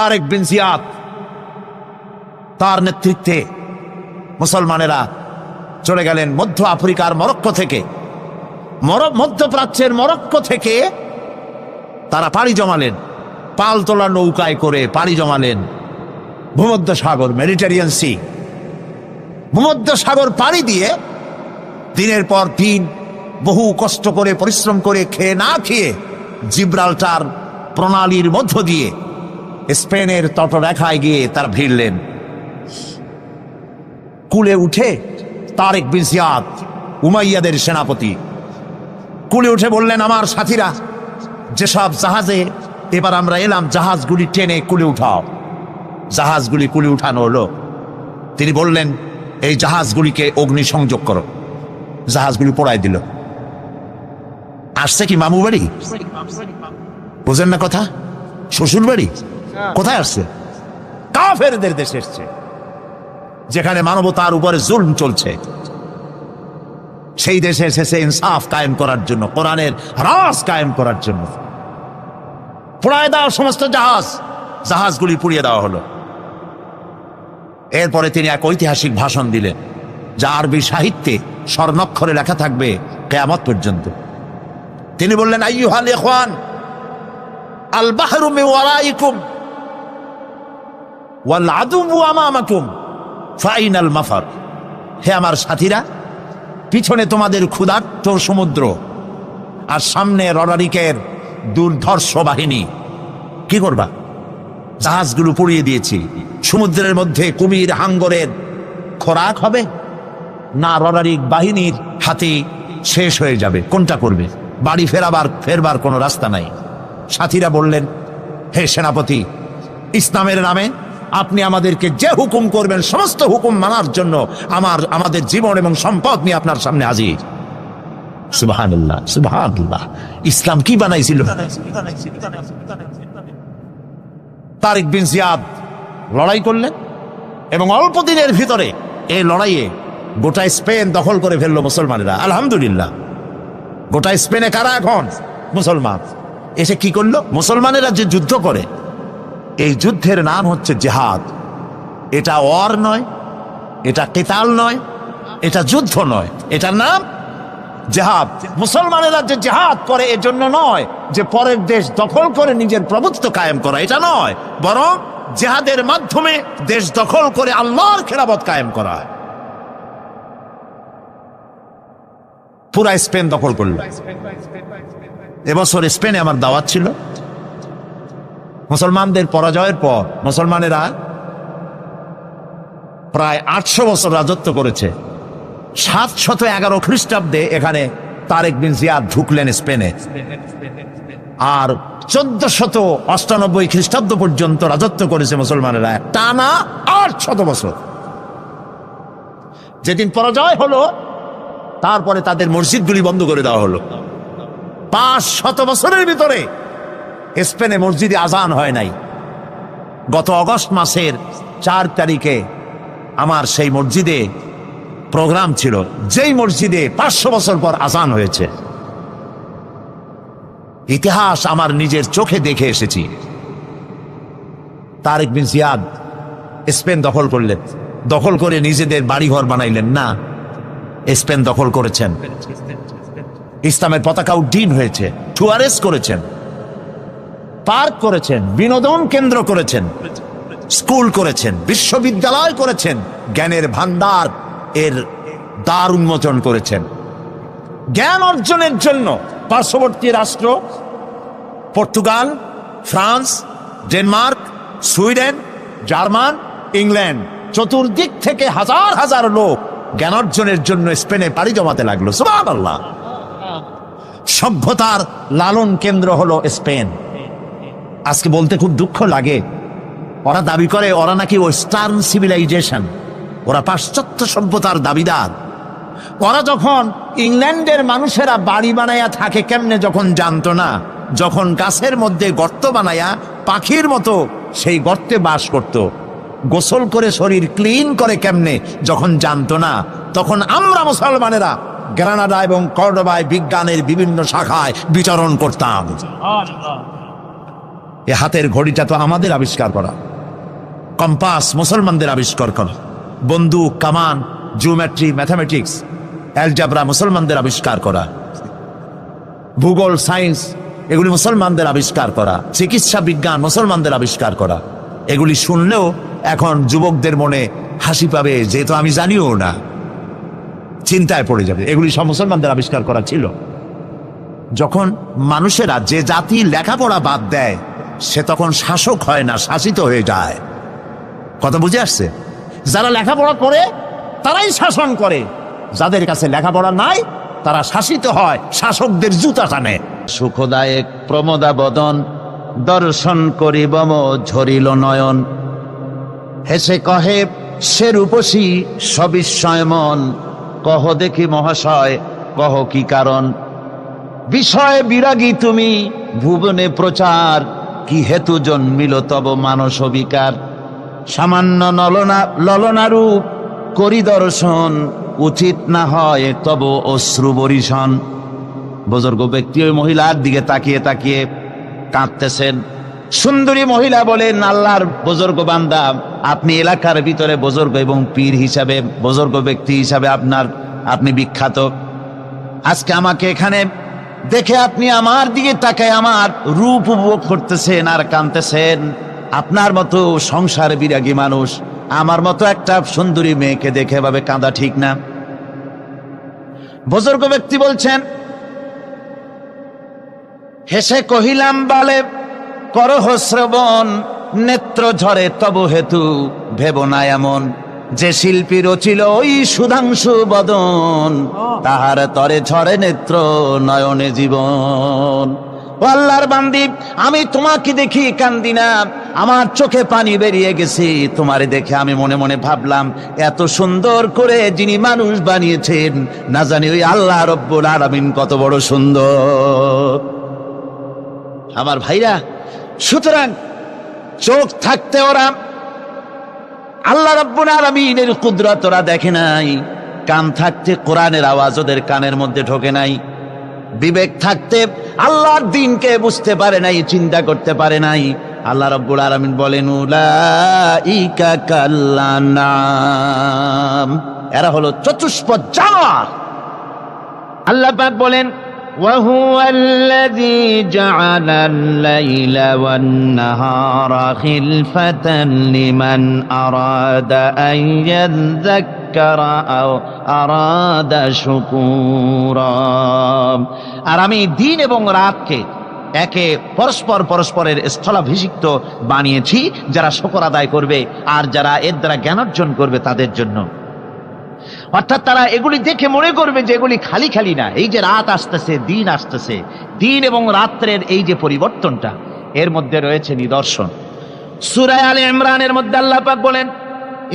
তারেক বিন জিয়াদ, তার নেতৃত্বে মুসলমানেরা চলে গেলেন মধ্য আফ্রিকার মরক্কো থেকে, মধ্যপ্রাচ্যের মরক্কো থেকে তারা পাড়ি জমালেন, পালতোলা নৌকায় করে পাড়ি জমালেন ভূমধ্য সাগর, মেডিটেরিয়ান সি। ভূমধ্য সাগর পাড়ি দিয়ে দিনের পর দিন বহু কষ্ট করে পরিশ্রম করে খেয়ে না খেয়ে জিব্রাল্টার প্রণালীর মধ্য দিয়ে স্পেনের তটরেখায় গিয়ে তারা ভিড়লেন। কুলে উঠে তারেক বিন জিয়াদ, উমাইয়াদের সেনাপতি, কুলে উঠে বললেন, আমার সাথীরা, যেসব জাহাজে এবার আমরা এলাম, জাহাজগুলি টেনে কুলে উঠাও। জাহাজগুলি কুলে উঠানো হলো। তিনি বললেন, এই জাহাজগুলিকে অগ্নিসংযোগ করো। জাহাজগুলি পোড়ায় দিল। আসছে কি মামু বাড়ি? বুঝেন না কথা? শ্বশুর বাড়ি? কোথায় আসছে? কাফেরদের দেশে এসছে, যেখানে মানবতার উপরে জুলম চলছে। সেই দেশে এসেছে ইনসাফ কায়েম করার জন্য, কোরআনের রাজ কায়েম করার জন্য। পোড়ায় দেওয়া সমস্ত জাহাজগুলি পুড়িয়ে দেওয়া হলো। এরপরে তিনি এক ঐতিহাসিক ভাষণ দিলেন, যা আরবি সাহিত্যে স্বর্ণাক্ষরে লেখা থাকবে কিয়ামত পর্যন্ত। তিনি বললেন, আইয়ুহাল ইখওয়ান, আল বাহরু মিন ওয়ারাইকুম ওয়াল আদুউ আমামাকুম ফাইনাল মাফার। হে আমার সাথীরা, পিছনে তোমাদের ক্ষুধার্ত সমুদ্র, আর সামনে রডারিকের দুর্ধর্ষ বাহিনী। কি করবা? জাহাজগুলো পুড়িয়ে দিয়েছি। সমুদ্রের মধ্যে কুমির হাঙ্গরের খোরাক হবে, না রডারিক বাহিনীর হাতে শেষ হয়ে যাবে? কোনটা করবে? বাড়ি ফেরবার কোনো রাস্তা নাই। সাথীরা বললেন, হে সেনাপতি, ইসলামের নামে আপনি আমাদেরকে যে হুকুম করবেন সমস্ত হুকুম মানার জন্য আমাদের জীবন এবং সম্পদ নিয়ে আপনার সামনে হাজির। সুবহানাল্লাহ, সুবহানাল্লাহ। ইসলাম কি বানাইছিল? তারেক বিন জিয়াদ লড়াই করলেন এবং অল্প দিনের ভিতরে এই লড়াইয়ে গোটা স্পেন দখল করে ফেললো মুসলমানেরা। আলহামদুলিল্লাহ, গোটা স্পেনে কারা এখন? মুসলমান। এসে কি করলো? মুসলমানেরা যে যুদ্ধ করে, এই যুদ্ধের নাম হচ্ছে জিহাদ। এটা ওয়ার নয়, এটা কিতাল নয়, এটা যুদ্ধ নয়, এটার নাম জিহাদ। মুসলমানেরা যে জিহাদ করে এজন্য নয় যে পরের দেশ দখল করে নিজের প্রভুত্ব কায়েম করা, এটা নয়, বরং জিহাদের মাধ্যমে দেশ দখল করে আল্লাহর খেলাফত কায়েম করা। পুরা স্পেন দখল করল। এবছর স্পেনে আমার দাওয়াত ছিল। মুসলমানদের পরাজয়ের পর মুসলমানেরা প্রায় 800 বছর রাজত্ব করেছে। 711 খ্রিস্টাব্দে এখানে তারেক বিন জিয়াদ ঢুকলেন স্পেনে, আর 1498 খ্রিস্টাব্দ পর্যন্ত রাজত্ব করেছে মুসলমানেরা, টানা 800 বছর। যেদিন পরাজয় হলো, তারপরে তাদের মসজিদগুলি বন্ধ করে দেওয়া হলো। 500 বছরের ভিতরে স্পেনে মসজিদে আজান হয় নাই। গত অগস্ট মাসের 4 তারিখে আমার সেই মসজিদে প্রোগ্রাম ছিল, যেই মসজিদে 500 বছর পর আজান হয়েছে। ইতিহাস আমার নিজের চোখে দেখে এসেছি। তারেক বিন জিয়াদ স্পেন দখল করলেন, দখল করে নিজেদের বাড়িঘর বানাইলেন না, স্পেন দখল করেছেন। ইসলামের পতাকা উড্ডীন হয়েছে, টুয়ারেস করেছেন, পার্ক করেছেন, বিনোদন কেন্দ্র করেছেন, স্কুল করেছেন, বিশ্ববিদ্যালয় করেছেন, জ্ঞানের ভান্ডার এর দ্বার উন্মোচন করেছেন। জ্ঞান অর্জনের জন্য পার্শ্ববর্তী রাষ্ট্র Portugal, France, Denmark, Sweden, German, England, চতুর্দিক থেকে হাজার হাজার লোক জ্ঞান অর্জনের জন্য স্পেনে পাড়ি জমাতে লাগলো। সুবহানাল্লাহ। সভ্যতার লালন কেন্দ্র হলো স্পেন। আজকে বলতে খুব দুঃখ লাগে, ওরা দাবি করে ওরা নাকি ওয়েস্টার্ন সিভিলাইজেশন, ওরা পাশ্চাত্য সভ্যতার দাবিদার। ওরা যখন ইংল্যান্ডের মানুষেরা বাড়ি বানায়া থাকে কেমনে যখন জানতো না, যখন গাছের মধ্যে গর্ত বানায়া পাখির মতো সেই গর্তে বাস করত, গোসল করে শরীর ক্লিন করে কেমনে যখন জানতো না, তখন আমরা মুসলমানেরা গ্রানাডা এবং কর্ডোবায় বিজ্ঞানের বিভিন্ন শাখায় বিচরণ করতাম। এ হাতের ঘড়িটা তো আমাদের আবিষ্কার করা, কম্পাস মুসলমানদের আবিষ্কার করা, বন্দুক, কামান, জিওমেট্রি, ম্যাথামেটিক্স, অ্যালজাবরা মুসলমানদের আবিষ্কার করা, ভূগোল, সায়েন্স এগুলি মুসলমানদের আবিষ্কার করা, চিকিৎসা বিজ্ঞান মুসলমানদের আবিষ্কার করা। এগুলি শুনলেও এখন যুবকদের মনে হাসি পাবে, যেহেতু আমি জানিও না, চিন্তায় পড়ে যাবে। এগুলি সব মুসলমানদের আবিষ্কার করা ছিল। যখন মানুষেরা, যে জাতি লেখাপড়া বাদ দেয়, সে তখন শাসক হয় না, শাসিত হয়ে যায়। কথা বুঝে আসছে? যারা লেখাপড়া করে তারাই শাসন করে, যাদের কাছে লেখাপড়া নাই তারা শাসিত হয়, শাসকদের জুতা টানে। সুখদায়ক প্রমোদা বদন, দর্শন করিব ঝরিল নয়ন। হেসে কহে সে রূপসী সবিস্ময় মন, কহ দেখি মহাশয় কহ কি কারণ। বিষয় বিরাগী তুমি ভুবনে প্রচার, কি হেতু জন্মিল তব মানস বিকার। সামান্য ললনারূপ করি দর্শন, উচিত না হয় তব অশ্রু বরিশন। বুজুর্গ ব্যক্তি ওই মহিলার দিকে তাকিয়ে তাকিয়ে কাঁদতেছেন। সুন্দরী মহিলা বলেন, আল্লাহর বুজুর্গ বান্দা, আপনি এলাকার ভিতরে বুজুর্গ এবং পীর হিসাবে, বুজুর্গ ব্যক্তি হিসাবে আপনি বিখ্যাত। আজকে আমাকে এখানে দেখে আপনি আমার দিকে তাকায় আমার রূপ উপভোগ করতেছেন আর কাঁদতেছেন। আপনার মতো সংসার বিরাগী মানুষ আমার মতো একটা সুন্দরী মেয়েকে দেখে এভাবে কাঁদা ঠিক না। বুজুর্গ ব্যক্তি বলছেন, হেসে কহিলাম বালে করহ শ্রবণ, নেত্র ঝরে তব হেতু ভেব না এমন। যে শিল্পী রচিল ওই সুধাংশু বদন, তাহার তরে ঝরে নেত্র নয়নে জীবন। ও আল্লাহর বান্দি, আমি তোমাকে দেখি কান্দি না, আমার চোখে পানি বেরিয়ে গেছে। তোমারে দেখে আমি মনে মনে ভাবলাম, এত সুন্দর করে যিনি মানুষ বানিয়েছেন, না জানি ওই আল্লাহ রব্বুল আলামিন কত বড় সুন্দর। আমার ভাইরা, সুতরাং চোখ থাকতে ওরা আল্লাহ রাব্বুল আলামিনের কুদরত ওরা দেখে নাই, কান থাকতে কোরআনের আওয়াজ ওদের কানের মধ্যে ঢোকে নাই, বিবেক থাকতে আল্লাহর দ্বীনকে বুঝতে পারে নাই, চিন্তা করতে পারে নাই। আল্লাহ রাব্বুল আলামিন বলেন, উলাইকা কাল্লানাম, এরা হলো চতুষ্পদ জানোয়ার। আল্লাহ পাক বলেন, وهو الذي جعل الليل والنهار خلفة لمن أراد أن يذكر أو أراد شكورا। আর আমি দিন এবং রাতকে একে পরস্পরের স্থলাভিষিক্ত বানিয়েছি, যারা শুকর আদায় করবে আর যারা এর দ্বারা জ্ঞানার্জন করবে তাদের জন্য। অর্থাৎ তারা এগুলি দেখে মনে করবে যে এগুলি খালি খালি না। এই যে রাত আসতেছে, দিন আসতেছে, দিন এবং রাত্রের এই যে পরিবর্তনটা, এর মধ্যে রয়েছে নিদর্শন। সূরা আলে ইমরানের মধ্যে আল্লাহ পাক বলেন,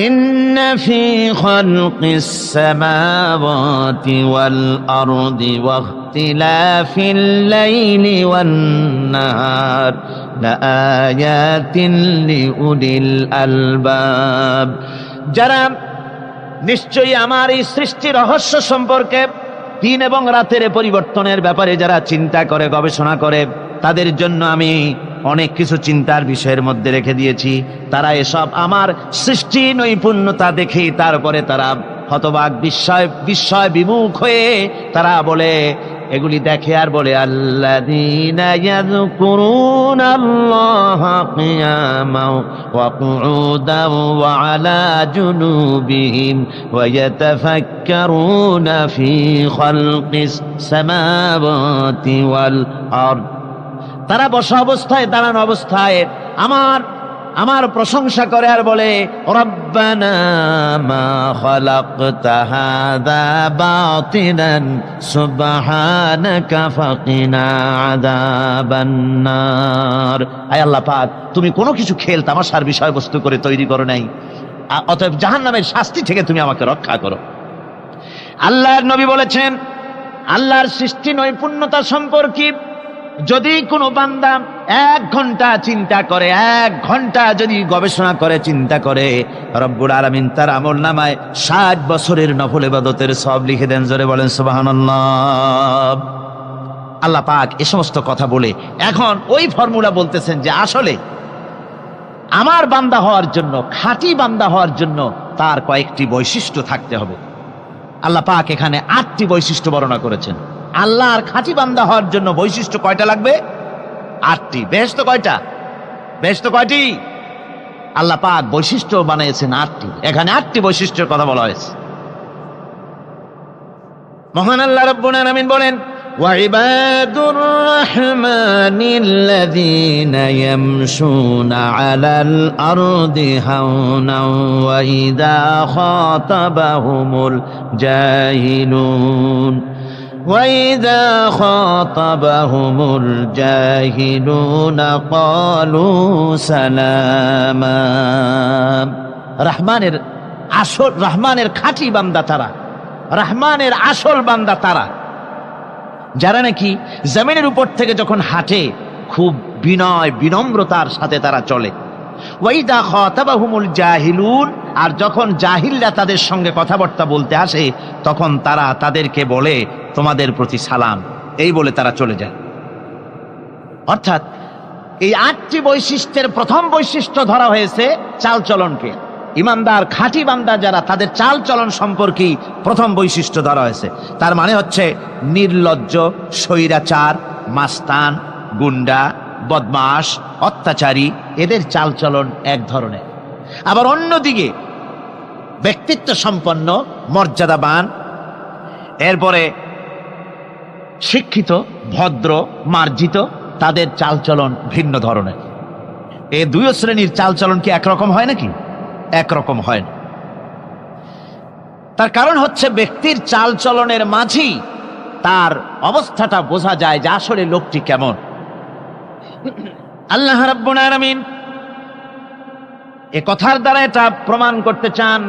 ইন্না ফি খালকিস সামাওয়াতি ওয়াল আরদি ওয়া ইখতিলাফিল লাইলি ওয়ান নাহার লাআয়াতিন লিউলিল আলবাব। যারা নিশ্চয়ই আমার এই সৃষ্টি রহস্য সম্পর্কে, দিন এবং রাতের পরিবর্তনের ব্যাপারে যারা চিন্তা করে, গবেষণা করে, তাদের জন্য আমি অনেক কিছু চিন্তার বিষয়ের মধ্যে রেখে দিয়েছি। তারা এসব আমার সৃষ্টি নৈপুণ্যতা দেখে তারপরে তারা হতবাক, বিস্ময় বিমুখ হয়ে তারা বলে, এগুলি দেখে আর বলে, আল্লাযীনা ইয়াযকুরুনাল্লাহা কিয়ামান ওয়া কুউদান ওয়া আলা জুনুবিহিম ওয়া ইয়াতাফাক্কারুনা ফি খালকিস সামাওয়াতি ওয়াল আরদ। তারা বসা অবস্থায়, দাঁড়ানো অবস্থায় আমার প্রশংসা করে আর বলে, রব্বানা মা খালাকতা হাযা বাতিলান সুবহানাকা ফাকিনা আযাবান নার। আয় আল্লাহ পাক, তুমি কোনো কিছু খেল তামাশার বিষয়বস্তু করে তৈরি করো নাই, অতএব জাহান্নামের শাস্তি থেকে তুমি আমাকে রক্ষা করো। আল্লাহর নবী বলেছেন, আল্লাহর সৃষ্টি নৈপুণ্যতা সম্পর্কে যদি কোনো বান্দা 1 ঘন্টা চিন্তা করে, 1 ঘন্টা যদি গবেষণা করে, চিন্তা করে, রব্বুল আলামিন তার আমলনামায় 60 বছরের নফল ইবাদতের সওয়াব লিখে দেন। জোরে বলেন সুবহানাল্লাহ। আল্লাহ পাক এ সমস্ত কথা বলে এখন ওই ফর্মুলা বলতেছেন যে আসলে আমার বান্দা হওয়ার জন্য, খাঁটি বান্দা হওয়ার জন্য তার কয়েকটি বৈশিষ্ট্য থাকতে হবে। আল্লাহ পাক এখানে 8টি বৈশিষ্ট্য বর্ণনা করেছেন। আল্লাহর খাঁটি বান্দা হওয়ার জন্য বৈশিষ্ট্য কয়টা লাগবে? 8টি। বেহেশত কয়টা? বেহেশত কয়টি? আল্লাহ পাক বৈশিষ্ট্য বানিয়েছেন 8টি। এখানে 8টি বৈশিষ্ট্যের কথা বলা হয়েছে। মহান আল্লাহ রাব্বুল আলামিন বলেন, وعباد الرحمن الذين يمشون على الأرض هونا وإذا خاطبهم الجاهلون قالوا سلاما। রহমানের খাঁটি বান্দা তারা, রহমানের আসল বান্দা তারা যারা নাকি জমিনের উপর থেকে যখন হাঁটে খুব বিনয় বিনম্রতার সাথে তারা চলে। ওয়াইদা খাতাবাহুমুল জাহিলুন, আর যখন জাহিলরা তাদের সঙ্গে কথাবার্তা বলতে আসে তখন তারা তাদেরকে বলে তোমাদের প্রতি সালাম, এই বলে তারা চলে যায়। অর্থাৎ এই 8টি বৈশিষ্ট্যের প্রথম বৈশিষ্ট্য ধরা হয়েছে চালচলনকে। ইমানদার খাঁটি বান্দা যারা, তাদের চাল চলন সম্পর্কে প্রথম বৈশিষ্ট্য ধরা হয়েছে। তার মানে হচ্ছে নির্লজ্জ, স্বৈরাচার, মাস্তান, গুন্ডা, বদমাশ, অত্যাচারী, এদের চাল চলন এক ধরনের। আবার অন্যদিকে ব্যক্তিত্ব সম্পন্ন, মর্যাদাবান, এরপরে শিক্ষিত, ভদ্র, মার্জিত, তাদের চাল চলন ভিন্ন ধরনের। এই দুই শ্রেণীর চাল চলন কি একরকম হয় নাকি? একরকম হয় না। তার কারণ হচ্ছে ব্যক্তির চাল চলনের মাঝেই তার অবস্থাটা বোঝা যায় যে আসলে লোকটি কেমন। আল্লাহ রাব্বুল আলামিন এ কথার দ্বারা এটা প্রমাণ করতে চান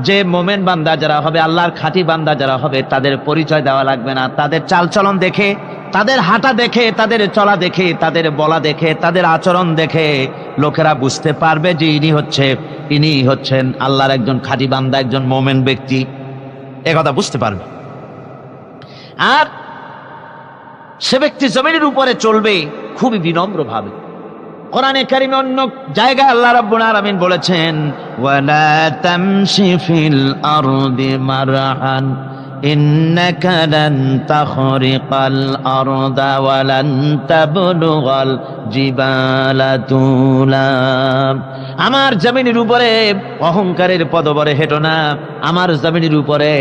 যে মোমেন বান্দা যারা হবে, আল্লাহর খাঁটি বান্দা যারা হবে, তাদের পরিচয় দেওয়া লাগবে না। তাদের চাল চলন দেখে, তাদের হাঁটা দেখে, তাদের চলা দেখে, তাদের বলা দেখে, তাদের আচরণ দেখে লোকেরা বুঝতে পারবে যে ইনি হচ্ছেন আল্লাহর একজন খাঁটি বান্দা, একজন মোমেন ব্যক্তি, একথা বুঝতে পারবে। আর সে ব্যক্তি জমিনের উপরে চলবে খুবই বিনম্র ভাবে। কোরআনে কারিমে অন্য জায়গায় আল্লাহ রাব্বুল আলামিন বলেছেন, ওয়ালা তামশি ফিল আরদি মারহান ইন্নাকা লান তাখরিকাল আরদা ওয়া লান তাবলুগাল জিবালা তুলা। আমার জমিনের উপরে অহংকারের পদবরে হেঁটো না, আমার জমিনের উপরে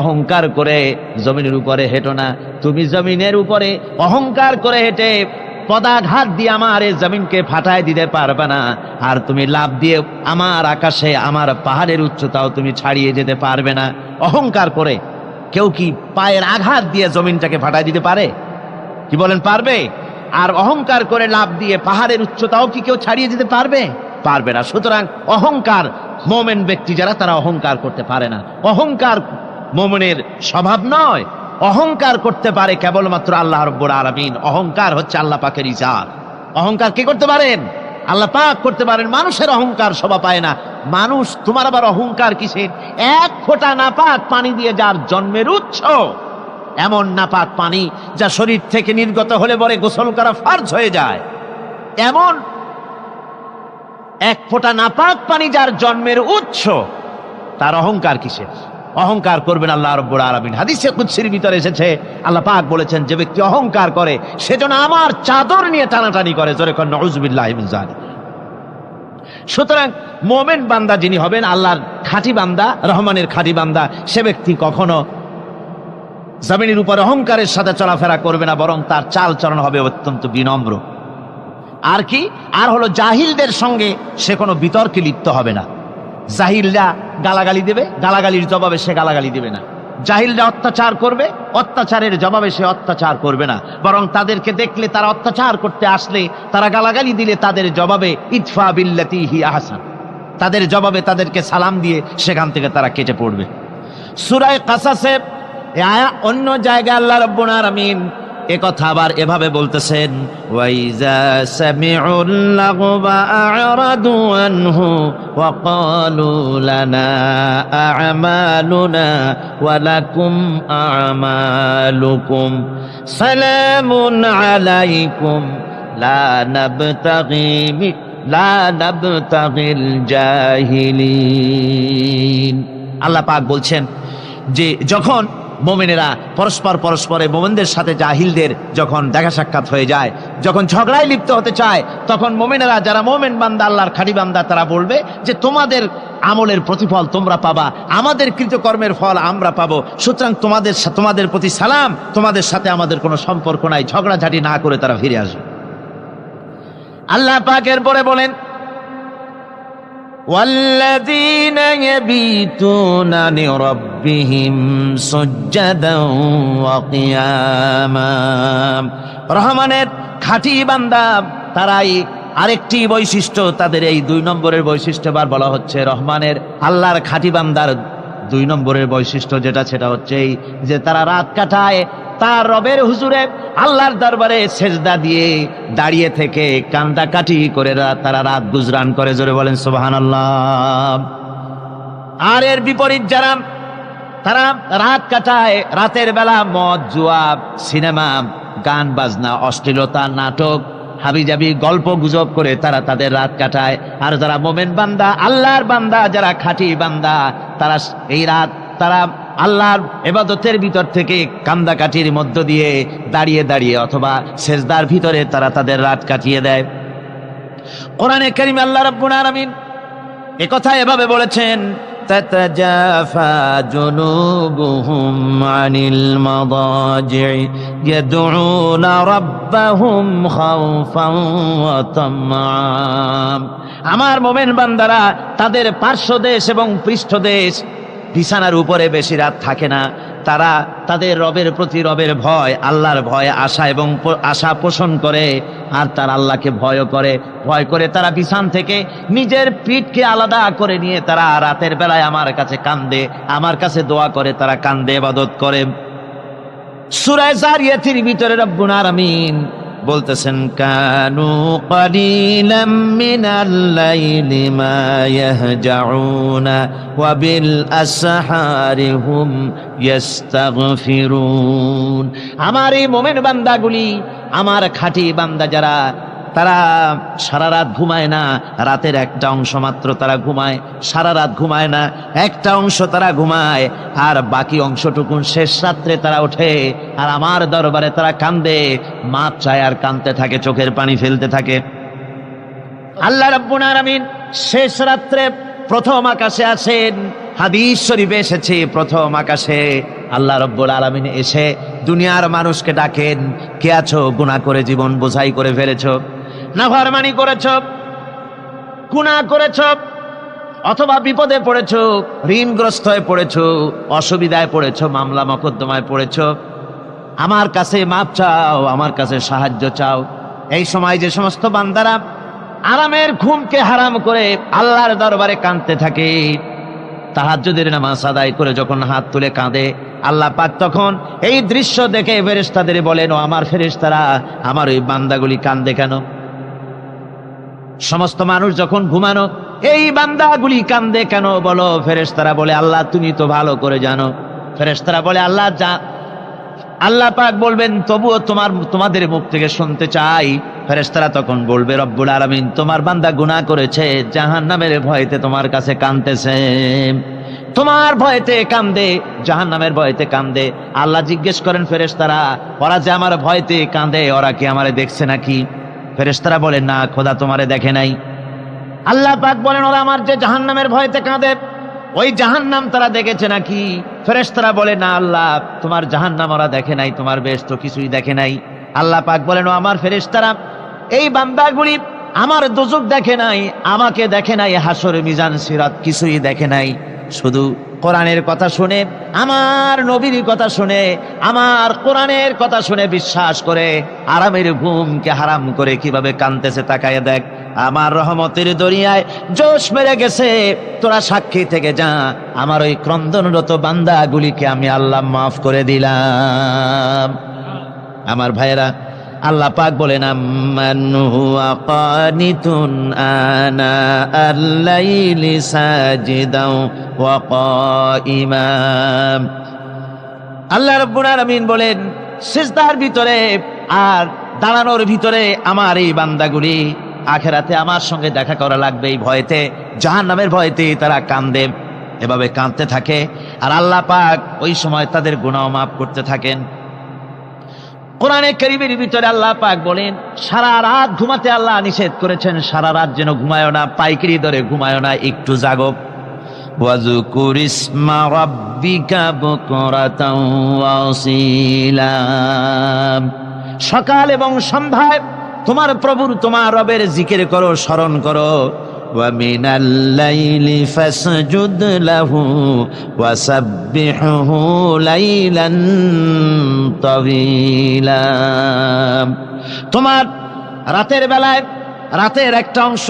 অহংকার করে জমিনের উপরে হেঁটো না। তুমি জমিনের উপরে অহংকার করে হেঁটে পদাঘাত দিয়ে আমার এই জমিনকে ফাটায় দিতে পারবে না। আর তুমি লাভ দিয়ে আমার আকাশে, আমার পাহাড়ের উচ্চতাও তুমি ছাড়িয়ে যেতে পারবে না। অহংকার করে কেউ কি পায়ের আঘাত দিয়ে জমিনটাকে ফাটায় দিতে পারে? কি বলেন, পারবে? আর অহংকার করে লাভ দিয়ে পাহাড়ের উচ্চতাও কি কেউ ছাড়িয়ে যেতে পারবে? পারবে না। সুতরাং অহংকার, মোমেন ব্যক্তি যারা, তারা অহংকার করতে পারে না। অহংকার মোমেনের স্বভাব নয়। অহংকার করতে পারে কেবলমাত্র আল্লাহ রাব্বুল আলামিন। অহংকার হচ্ছে আল্লাহ পাকের ইজার। অহংকার কে করতে পারেন? আল্লাহ পাক করতে পারেন। মানুষের অহংকার শোভা পায় না। মানুষ, তোমার আবার অহংকার কিসের? এক ফোঁটা নাপাক পানি দিয়ে যার জন্মের উৎস, এমন নাপাক পানি যা শরীর থেকে নির্গত হলে পরে গোসল করা ফরজ হয়ে যায়, এমন এক ফোঁটা নাপাক পানি যার জন্মের উৎস, তার অহংকার কিসের? অহংকার করবেন আল্লাহ রাব্বুল আলামিন। হাদিসে কুদসির ভিতরে এসেছে, আল্লাহ পাক বলেছেন, যে ব্যক্তি অহংকার করে সেজন্য আমার চাদর নিয়ে টানাটানি করে। জোরে কোন নাউযুবিল্লাহি মিন যালিক। সুতরাং মোমেন বান্দা যিনি হবেন, আল্লাহর খাঁটি বান্দা, রহমানের খাঁটি বান্দা, সে ব্যক্তি কখনো জমিনের উপর অহংকারের সাথে চলাফেরা করবে না, বরং তার চাল চলন হবে অত্যন্ত বিনম্র। আর কি? আর হলো জাহিলদের সঙ্গে সে কোনো বিতর্কে লিপ্ত হবে না। জাহিলরা গালাগালি দেবে, গালাগালির জবাবে সে গালাগালি দেবে না। জাহিলরা অত্যাচার করবে, অত্যাচারের জবাবে সে অত্যাচার করবে না, বরং তাদেরকে দেখলে, তারা অত্যাচার করতে আসলে, তারা গালাগালি দিলে তাদের জবাবে ইদফা বিল্লাতি হি আহসান, তাদের জবাবে তাদেরকে সালাম দিয়ে সেখান থেকে তারা কেটে পড়বে। সূরা কাসাসে অন্য জায়গায় আল্লাহ রাব্বুল আলামিন একথা আবার এভাবে বলতেছেন, ওয়াইজা সামিউল লাগবা আ'রাদু আনহু ওয়া ক্বালু লানা আ'মালুনা ওয়া লাকুম আ'মালুকুম সালামুন আলাইকুম লা নাবতাগিল জাহিলিন। আল্লাহ পাক বলছেন যে যখন মুমিনেরা পরস্পরের মুমিনদের সাথে জাহিলদের যখন দেখা সাক্ষাৎ হয়ে যায়, যখন ঝগড়ায় লিপ্ত হতে চায়, তখন মুমিনেরা যারা মুমিন বান্দা, আল্লাহর খাঁটি বান্দা, তারা বলবে যে তোমাদের আমলের প্রতিফল তোমরা পাবা, আমাদের কৃতকর্মের ফল আমরা পাবো, সুতরাং তোমাদের প্রতি সালাম, তোমাদের সাথে আমাদের কোনো সম্পর্ক নাই, ঝগড়াঝাটি না করে তারা ফিরে আসবে। আল্লাহ পাক এরপরে বলেন, والذين يبيتون لربهم سجدا وقياما। রহমানের খাঁটি বান্দা তারাই আরেকটি বৈশিষ্ট্য, তাদের এই 2 নম্বরের বৈশিষ্ট্য বার বলা হচ্ছে রহমানের আল্লাহর খাঁটি বান্দার 2 নম্বরের বৈশিষ্ট্য যেটা, সেটা হচ্ছে এই যে তারা রাত কাটায় তার রবের হুজুরে আল্লাহর দরবারে সেজদা দিয়ে দাঁড়িয়ে থেকে কান্দাকাটি করে তারা রাত গুজরান করে। জোরে বলেন সুবহানাল্লাহ। আর এর বিপরীত যারা, তারা রাত কাটায়, রাতের বেলা মদ, জুয়া, সিনেমা, গান বাজনা, অশ্লীলতা, নাটক, হাবিজাবি, গল্প গুজব করে তারা তাদের রাত কাটায়। আর যারা মোমেন বান্দা, আল্লাহর বান্দা, যারা খাঁটি বান্দা, তারা এই রাত তারা আল্লাহর ইবাদতের ভিতর থেকে কান্দাকাটির মধ্য দিয়ে দাঁড়িয়ে দাঁড়িয়ে অথবা সেজদার ভিতরে তারা তাদের রাত কাটিয়ে দেয়। কোরআনে কারীমে আল্লাহ রাব্বুল আলামিন একথা এভাবে বলেছেন, তাতাজাফা জুনুবুহুম আনিল মাদাজি'i ইয়াদউনা রাব্বাহুম খাওফান ওয়া তামআ। আমার মুমিন বান্দারা তাদের পার্শ্বদেশ এবং পৃষ্ঠদেশ বিছানার উপরে বেশি রাত থাকে না, তারা তাদের রবের প্রতি রবের ভয়, আল্লাহর ভয়, আশা পোষণ করে, আর তারা আল্লাহকে ভয় করে তারা বিছান থেকে নিজের পিঠকে আলাদা করে নিয়ে তারা রাতের বেলায় আমার কাছে কান্দে, আমার কাছে দোয়া করে, তারা কান্দে, ইবাদত করে। সূরা যারিয়াতের ভিতরে রব্বুল আলামিন বলতেছেন, কানু কালিলাম মিনাল লাইলি মা ইয়াহজাউনা ওয়া বিল আসহারি হুম ইস্তাগফিরুন। আমার এই মুমিন বান্দাগুলি, আমার খাঁটি বান্দা যারা, তারা সারা রাত ঘুমায় না, রাতের একটা অংশ মাত্র তারা ঘুমায়, সারা রাত ঘুমায় না, একটা অংশ তারা ঘুমায়, আর বাকি অংশটুকু শেষ রাত্রে তারা ওঠে আর আমার দরবারে তারা কান্দে, মাপ চায় আর কাঁদতে থাকে, চোখের পানি ফেলতে থাকে। আল্লাহ রাব্বুল আলামিন শেষ রাত্রে প্রথম আকাশে আসেন, হাদিস শরীফে এসেছে, প্রথম আকাশে আল্লাহ রাব্বুল আলামিন এসে দুনিয়ার মানুষকে ডাকেন, কে আছো? গুনাহ করে জীবন বোঝাই করে ফেলেছো, নাফরমানি করেছো, গুনাহ করেছো, অথবা বিপদে পড়েছো, ঋণগ্রস্ত হয়ে পড়েছো, অসুবিধায় পড়েছো, মামলা মকদ্দমায় পড়েছো, আমার কাছে মাপ চাও, আমার কাছে সাহায্য চাও। এই সময় যে সমস্ত বান্দারা আরামের ঘুমকে হারাম করে আল্লাহর দরবারে কাঁদতে থাকে, তাহাজ্জুদের নামাজ আদায় করে যখন হাত তুলে কাঁদে, আল্লাহ পাক তখন এই দৃশ্য দেখে ফেরেশতাদের বলেন, ও আমার ফেরেশতারা, আমার ওই বান্দাগুলি কাঁদে কেন? সমস্ত মানুষ যখন ঘুমানো, এই বান্দাগুলি কাঁদে কেন বলো? ফেরেশতারা বলে, আল্লাহ তুমি তো ভালো করে জানো। ফেরেশতারা বলে, আল্লাহ পাক বলবেন, তবুও তোমাদের মুখ থেকে শুনতে চাই। ফেরেশতারা তখন বলবে, রব্বুল আলামিন তোমার বান্দা গুনাহ করেছে, জাহান্নামের ভয়তে তোমার কাছে কাঁদতেছে, তোমার ভয়তে কাঁদে, জাহান্নামের ভয়তে কাঁদে। আল্লাহ জিজ্ঞেস করেন, ফেরেশতারা, ওরা যে আমার ভয়তে কাঁদে, ওরা কি আমারে দেখছে নাকি? ফেরেশতারা বলে, না খোদা তোমারে দেখে নাই। আল্লাহ পাক বলেন, ওরা আমার যে জাহান্নামের ভয়তে কাঁদে, ওই জাহান্নাম তারা দেখেছে নাকি? ফেরেশতারা বলে, না আল্লাহ, তোমার জাহান্নাম ওরা দেখে নাই, তোমার বেহেশত কিছুই দেখে নাই। আল্লাহ পাক বলেন, ও আমার ফেরেশতারা, এই বান্দাগুলি আমার দোজখ দেখে নাই, আমাকে দেখে নাই, হাসর মিজান সিরাত কিছুই দেখে নাই, শুধু কোরআনের কথা শুনে, আমার নবীর কথা শুনে, আমার কোরআনের কথা শুনে বিশ্বাস করে আরামের ঘুমকে হারাম করে কিভাবে কাঁদতেছে তাকায় দেখ। আমার রহমতের দরিয়ায় জোশ মেরে গেছে, তোরা সাক্ষী থেকে যা, আমার ওই ক্রন্দনরত বান্দাগুলিকে আমি আল্লাহ মাফ করে দিলাম। আমার ভাইয়েরা, আল্লাহ পাক বলেন আম্মান হুয়া কানিতুন আনা আল-লাইলি সাজিদাও ওয়া কাইমান। আল্লাহ রাব্বুল আলামিন বলেন সিজদার ভিতরে আর দাঁড়ানোর ভিতরে আমার এই বান্দাগুলি আখেরাতে আমার সঙ্গে দেখা করা লাগবে এই ভয়েতে, জাহান্নামের ভয়েতে তারা কান্দে, এভাবে কাঁদতে থাকে। আর আল্লাহ পাক ওই সময় তাদের গুনাহ মাফ করতে থাকেন। কোরআনে কারীমের ভিতরে আল্লাহ পাক বলেন সারা রাত ঘুমাতে আল্লাহ নিষেধ করেছেন, সারা রাত যেন ঘুমায়ো না, পাইকারি দরে ঘুমায়ো না, একটু জাগো। ওয়াজকুর ইসমা রাব্বিকা বুকরাতাও ওয়া আসীলা। সকাল এবং সন্ধ্যায় তোমার প্রভুর, তোমার রবের জিকির করো, স্মরণ করো। ওয়া মিনাল লাইলি ফাসজুদ লাহু ওয়া সাব্বিহহু লাইলান তাওয়িলা। তোমার রাতের বেলায় রাতের একটা অংশ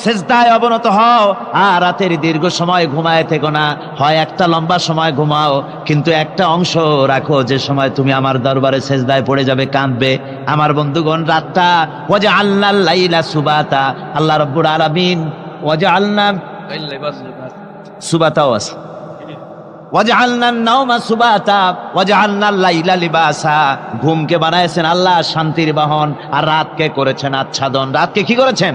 সেজদায় অবনত হও, আর রাতের দীর্ঘ সময় ঘুমায় থেকো না, হয় একটা লম্বা সময় ঘুমাও, কিন্তু একটা অংশ রাখো যে সময় তুমি আমার দরবারে সেজদায় পড়ে যাবে, কাঁদবে। আমার বন্ধুগণ, রাতটা ওয়াজআলনাল লাইলা সুবাতা, আল্লাহ রাব্বুল আলামিন ওয়াজআলনা সুবাতাও আছে, ওয়াজআলনান নাওমা সুবাতা ওয়াজআলনাল লাইলা লিবাসা। ঘুমকে বানাইছেন আল্লাহ শান্তির বাহন, আর রাতকে করেছেন আচ্ছাদন। রাতকে কি করেছেন?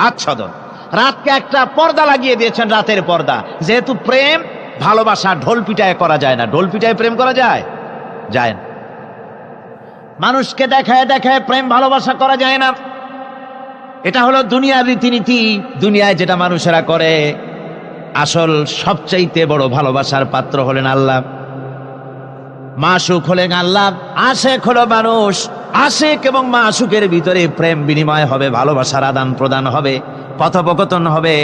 আচ্ছাদন। রাতকে একটা পর্দা লাগিয়ে দিয়েছেন, রাতের পর্দা। যেহেতু প্রেম ভালোবাসা ঢোল পিটায় করা যায় না। ঢোল পিটায় প্রেম করা যায়? যায় না। মানুষকে দেখায় দেখায় প্রেম ভালোবাসা করা যায় না। এটা হলো দুনিয়ার রীতিনীতি, দুনিয়ায় যেটা মানুষেরা করে। আসল সবচাইতে বড় ভালোবাসার পাত্র হলেন আল্লাহ, মাশুক হলেন আল্লাহ, আশেক হলো মানুষ। আশেক এবং মাশুকের ভিতরে প্রেম বিনিময় হবে, ভালোবাসার আদান প্রদান হবে, কথোপকথন হবে।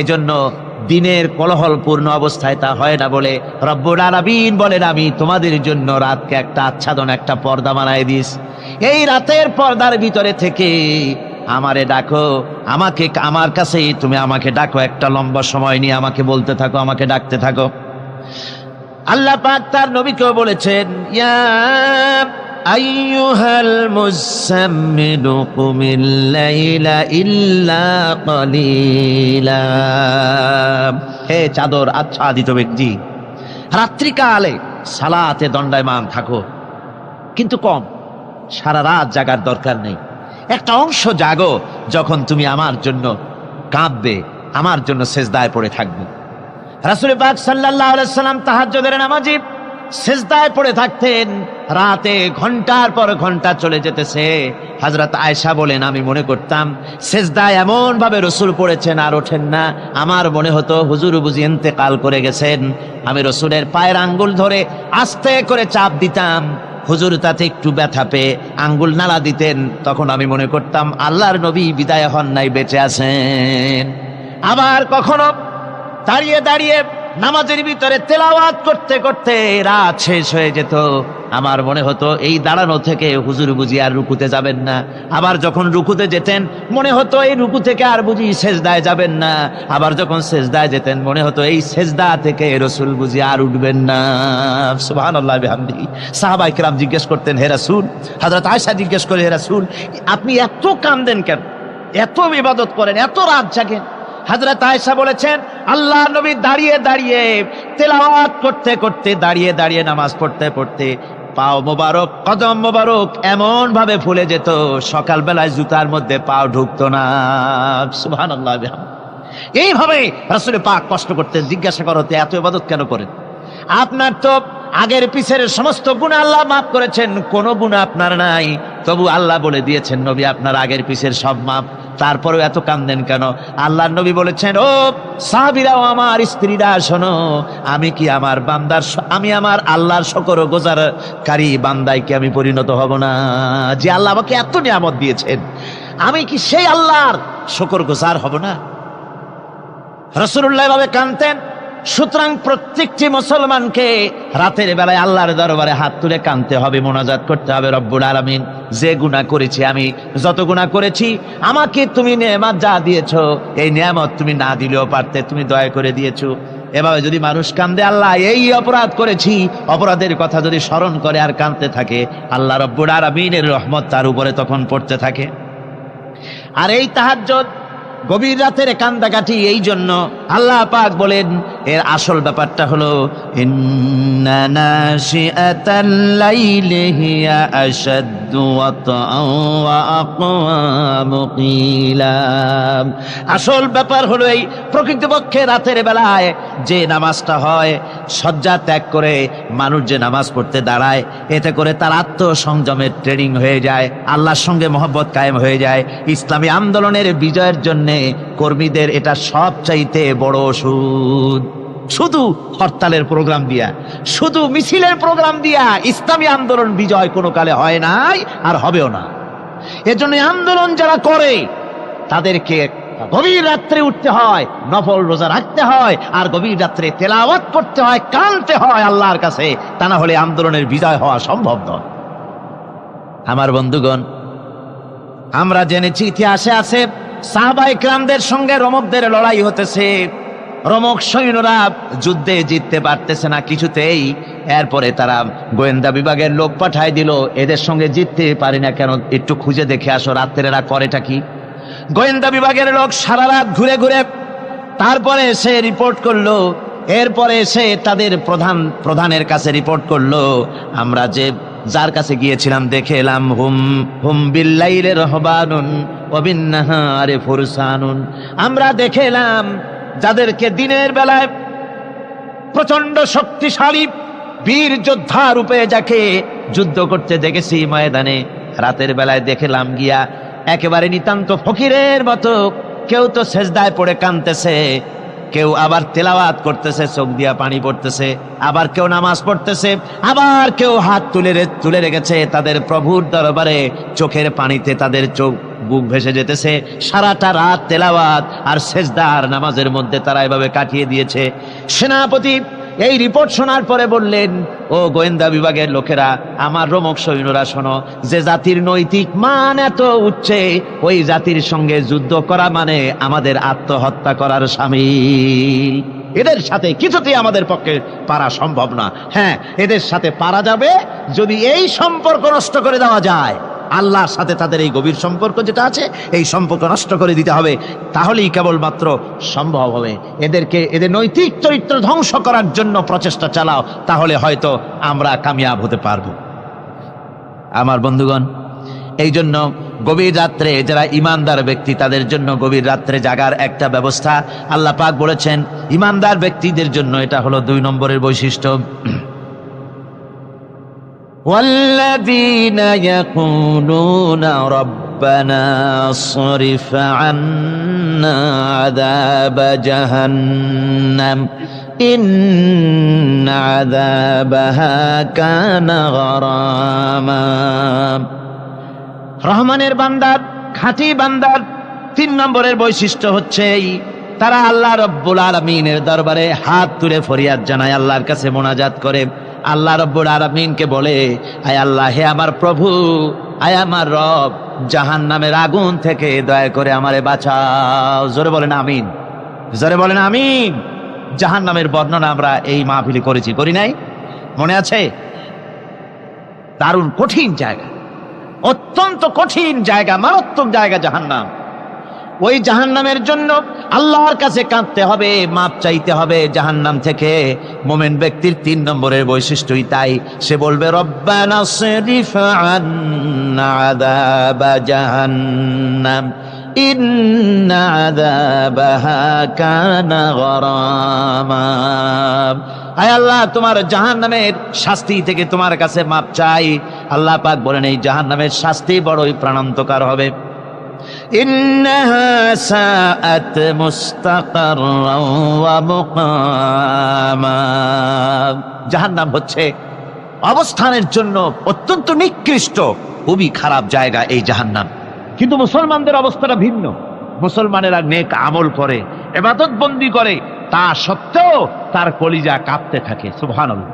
এজন্য দিনের কোলাহলপূর্ণ অবস্থায় তা হয় না বলে রব্বুল আলামিন বলেন আমি তোমাদের জন্য রাতকে একটা আচ্ছাদন, একটা পর্দা বানায় দিস। এই রাতের পর্দার ভিতরে থেকে আমারে ডাকো, আমাকে, আমার কাছে তুমি আমাকে ডাকো, একটা লম্বা সময় নিয়ে আমাকে বলতে থাকো, আমাকে ডাকতে থাকো। আল্লাহ পাক তার নবীকেও বলেছেন ইয়া আইয়ুহাল মুযাম্মিলু কুমিল লাইলা ইল্লা কালিলা। হে চাদর আচ্ছাদিত ব্যক্তি, রাত্রিকালে সালাতে দণ্ডায়মান থাকো, কিন্তু কম। সারা রাত জাগার দরকার নেই, একটা অংশ জাগো যখন তুমি আমার জন্য কাঁদবে, আমার জন্য সেজদায় পড়ে থাকবে। রাসূল পাক সাল্লাল্লাহু আলাইহি সাল্লাম তাহাজ্জুদের নামাজি সেজদায় পড়ে থাকতেন, রাতে ঘন্টার পর ঘন্টা চলে যেতেছে। হযরত আয়েশা বলেন আমি মনে করতাম সেজদায় এমন ভাবে রাসূল পড়েছেন আর ওঠেন না, আমার মনে হতো হুজুর বুঝি ইন্তেকাল করে গেছেন। আমি রাসূলের পায়ের আঙ্গুল ধরে আস্তে করে চাপ দিতাম, হুজুর তাতে একটু ব্যথা পেয়ে আঙ্গুল নাড়া দিতেন, তখন আমি মনে করতাম আল্লাহর নবী বিদায় হন নাই, বেঁচে আছেন। আবার কখনো দাঁড়িয়ে দাঁড়িয়ে নামাজের ভিতরে তেলাওয়াত করতে করতে রাত শেষ হয়ে যেত, আমার মনে হতো এই দাঁড়ানো থেকে হুজুর বুঝি আর রুকুতে যাবেন না। আবার যখন রুকুতে যেতেন মনে হতো এই রুকু থেকে আর বুঝি সেজদায় যাবেন না। আবার যখন সেজদায় যেতেন মনে হতো এই সেজদা থেকে রাসূল বুঝি আর উঠবেন না। সুবহানাল্লাহ বিহামদিহি। সাহাবায়ে কেরাম জিজ্ঞেস করতেন হে রাসূল, হযরত আয়েশা জিজ্ঞেস করে হে রাসূল আপনি এত কাঁদেন কেন, এত ইবাদত করেন, এত রাত জাগেন? হযরত আয়েশা বলেছেন আল্লাহ নবী দাঁড়িয়ে দাঁড়িয়ে তেলাওয়াত করতে করতে, দাঁড়িয়ে দাঁড়িয়ে নামাজ পড়তে পড়তে পাও মোবারক, কদম মোবারক এমন ভাবে ফুলে যেত সকাল বেলায় জুতার মধ্যে পাও ঢুকতো না। সুবহানাল্লাহ। এইভাবে রাসূল পাক কষ্ট করতেন। জিজ্ঞাসা করতে এত ইবাদত কেন করেন? আপনার তো আগের পিছের সমস্ত গুনাহ আল্লাহ মাফ করেছেন, কোনো গুনাহ আপনার নাই, তবু আল্লাহ বলে দিয়েছেন নবী আপনার আগের পিছের সব মাফ, তারপরেও এত কাঁদেন কেন? আল্লাহর নবী বলেছেন ও সাহাবীরাও আমার স্ত্রীরা শোনো, আমি কি আমার বান্দার, আমি আমার আল্লাহর শুকর গুজারকারী বান্দায় কি আমি পরিণত হব না? যে আল্লাহ আমাকে এত নিয়ামত দিয়েছেন, আমি কি সেই আল্লাহর শুকর গুজার হব না? রাসূলুল্লাহ এভাবে কাঁদতেন। সুতরাং প্রত্যেকটি মুসলমানকে রাতের বেলায় আল্লাহর দরবারে হাত তুলে কাঁদতে হবে, মোনাজাত করতে হবে, রব্বুল আলামিন যে গুনাহ করেছি, আমি যত গুনাহ করেছি, আমাকে তুমি নেয়ামত যা দিয়েছো এই নেয়ামত তুমি না দিলেও পারতে, তুমি দয়া করে দিয়েছো। এভাবে যদি মানুষ কান্দে, আল্লাহ এই অপরাধ করেছি, অপরাধের কথা যদি স্মরণ করে আর কাঁদতে থাকে, আল্লাহ রব্বুল আলামিনের রহমত তার উপরে তখন পড়তে থাকে। আর এই তাহাজ্জুদ গভীর রাতের কান্দাকাটি, এই জন্য আল্লাহ পাক বলেন এর আসল ব্যাপারটা হলো ইন্না নাশিআতাল লাইলি হিয়া আশাদ্দু ওয়াতআন ওয়া আকওয়ামু কিলা। আসল ব্যাপার হলো এই প্রকৃতপক্ষে রাতের বেলায় যে নামাজটা হয়, শয্যা ত্যাগ করে মানুষ যে নামাজ পড়তে দাঁড়ায়, এতে করে তার আত্মসংযমের ট্রেনিং হয়ে যায়, আল্লাহর সঙ্গে মহব্বত কায়েম হয়ে যায়। ইসলামী আন্দোলনের বিজয়ের জন্য কর্মীদের এটা সবচাইতে বড় ওষুধ। শুধু হরতালের প্রোগ্রাম দিয়া, শুধু মিছিলের প্রোগ্রাম দিয়া ইসলামী আন্দোলন বিজয় কোনো কালে হয় নাই আর হবেও না। এজন্য আন্দোলন যারা করে তাদেরকে গভীর রাত্রে উঠতে হয়, নফল রোজা রাখতে হয়, আর গভীর রাত্রে তেলাওয়াত করতে হয়, কাঁদতে হয় আল্লাহর কাছে, তা না হলে আন্দোলনের বিজয় হওয়া সম্ভব নয়। আমার বন্ধুগণ, আমরা জেনেছি ইতিহাসে আছে সাহাবায়ে কেরামদের সঙ্গে রোমকদের লড়াই হতেছে, রোমক সৈন্যরা যুদ্ধে জিততে পারতেছে না কিছুতেই। এরপরে তারা গোয়েন্দা বিভাগের লোক পাঠায় দিল, এদের সঙ্গে জিততে পারি না কেন, একটু খুঁজে দেখে আসো রাত্রে এরা করেটা কি। গোয়েন্দা বিভাগের লোক সারা রাত ঘুরে ঘুরে তারপরে এসে রিপোর্ট করলো। এরপরে এসে তাদের প্রধানের কাছে রিপোর্ট করলো, আমরা যে যার কাছে গিয়েছিলাম দেখে এলাম হুম বিল্লাইলি রহবানুন ওয়া বিন্নাহারি ফুরসানুন। আমরা দেখে এলাম যাদেরকে দিনের বেলায় প্রচন্ড শক্তিশালী বীর যোদ্ধা রূপে যাকে যুদ্ধ করতে দেখেছি ময়দানে, রাতের বেলায় দেখলাম গিয়া একেবারে নিতান্ত ফকিরের মতো, কেউ তো সেজদায় পড়ে কাঁদতেছে, কেউ আবার তেলাওয়াত করতেছে, চোখ দিয়া পানি পড়তেছে, আবার কেউ নামাজ পড়তেছে, আবার কেউ হাত তুলে রেখেছে তাদের প্রভুর দরবারে, চোখের পানিতে তাদের চোখ বুক ভেসে যেতেছে। সারাটা রাত তেলাওয়াত আর সেজদা আর নামাজের মধ্যে তারা এভাবে কাটিয়ে দিয়েছে। সেনাপতি এই রিপোর্ট শোনার পরে বললেন, ও গোয়েন্দা বিভাগের লোকেরা, আমার রোমক সৈন্যরা শোনো, যে জাতির নৈতিক মান এত উচ্চে, ওই জাতির সঙ্গে যুদ্ধ করা মানে আমাদের আত্মহত্যা করার শামিল। এদের সাথে কিছুতেই আমাদের পক্ষে পারা সম্ভব না। হ্যাঁ, এদের সাথে পারা যাবে যদি এই সম্পর্ক নষ্ট করে দেওয়া যায়। আল্লাহর সাথে তাদের এই গভীর সম্পর্ক যেটা আছে, এই সম্পর্ক নষ্ট করে দিতে হবে, তাহলেই কেবলমাত্র সম্ভব হবে। এদের নৈতিক চরিত্র ধ্বংস করার জন্য প্রচেষ্টা চালাও, তাহলে হয়তো আমরা কামিয়াব হতে পারবো। আমার বন্ধুগণ, এই জন্য গভীর রাত্রে যারা ইমানদার ব্যক্তি, তাদের জন্য গভীর রাত্রে জাগার একটা ব্যবস্থা আল্লাহ পাক বলেছেন। ইমানদার ব্যক্তিদের জন্য এটা হলো 2 নম্বরের বৈশিষ্ট্য। والذين يقولون ربنا اصرف عنا عذاب جهنم إن عذابها كان غراما। রহমানের বান্দার, খাঁটি বান্দার 3 নম্বরের বৈশিষ্ট্য হচ্ছে তারা আল্লাহ রব্বুল আলামিনের দরবারে হাত তুলে ফরিয়াদ জানায়, আল্লাহর কাছে মোনাজাত করে, আল্লাহ রব্বুল আলামিনকে বলে, আয় আল্লাহ, হে আমার প্রভু, আয় আমার রব, জাহান্নামের আগুন থেকে দয়া করে আমারে বাঁচাও। জোরে বলেন আমিন, জোরে বলেন আমিন। জাহান্নামের বর্ণনা আমরা এই মাহফিলে করেছি, করি নাই? মনে আছে? দারুণ কঠিন জায়গা, অত্যন্ত কঠিন জায়গা, মারাত্মক জায়গা জাহান্নাম। ওই জাহান্নামের জন্য আল্লাহর কাছে কাঁদতে হবে, মাপ চাইতে হবে জাহান্নাম থেকে। মোমেন ব্যক্তির 3 নম্বরের বৈশিষ্ট্যই তাই। সে বলবে, রব্বানা সরিফ আন্না আযাবা জাহান্নাম ইন্না আযাবাহা কানা গরামা। আয় আল্লাহ, তোমার জাহান্নামের শাস্তি থেকে তোমার কাছে মাপ চাই। আল্লাহ পাক বলেন, এই জাহান্নামের শাস্তি বড়ই প্রাণান্তকার হবে। ইন্নাহা সাআত মুস্তাকাররান ওয়া মুকামা। জাহান্নাম হচ্ছে অবস্থানের জন্য অত্যন্ত নিকৃষ্ট, খুবই খারাপ জায়গা এই জাহান্নাম। কিন্তু মুসলমানদের অবস্থাটা ভিন্ন। মুসলমানেরা নেক আমল করে, ইবাদত বন্দি করে, তা সত্ত্বেও তার কলিজা কাঁপতে থাকে। সুবহানাল্লাহ,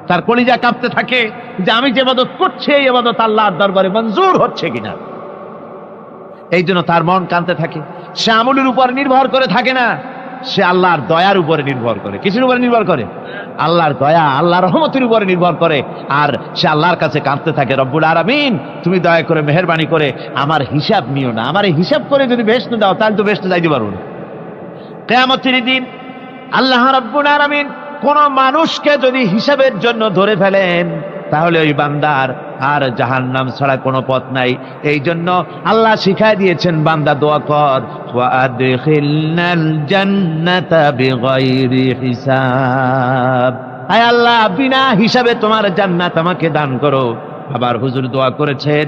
তার কলিজা কাঁপতে থাকে যে আমি যে ইবাদত করছি, এই ইবাদত আল্লাহর দরবারে মঞ্জুর হচ্ছে কিনা। এই জন্য তার মন কাঁদতে থাকে। সে আমলের উপর নির্ভর করে থাকে না, সে আল্লাহর দয়ার উপরে নির্ভর করে। কিসের উপরে নির্ভর করে? আল্লাহর দয়া, আল্লাহর রহমতের উপরে নির্ভর করে। আর সে আল্লাহর কাছে কাঁদতে থাকে, রব্বুল আলামিন তুমি দয়া করে মেহেরবানি করে আমার হিসাব নিও না, আমার এই হিসাব করে যদি বেহেশত দাও তাহলে তো বেহেশতে যাইতে পারবো না। কিয়ামতের দিন আল্লাহ রাব্বুল আলামিন কোন মানুষকে যদি হিসাবের জন্য ধরে ফেলেন তাহলে ওই বান্দার আর জাহান্নাম ছাড়া কোনো পথ নাই। এই জন্য আল্লাহ শিখায় দিয়েছেন, বান্দা দোয়া কর, ওয়া আদখিলনাল জান্নাতা বিগাইরি হিসাব, আয় আল্লাহ বিনা হিসাবে তোমার জান্নাত আমাকে দান করো। আবার হুজুর দোয়া করেছেন,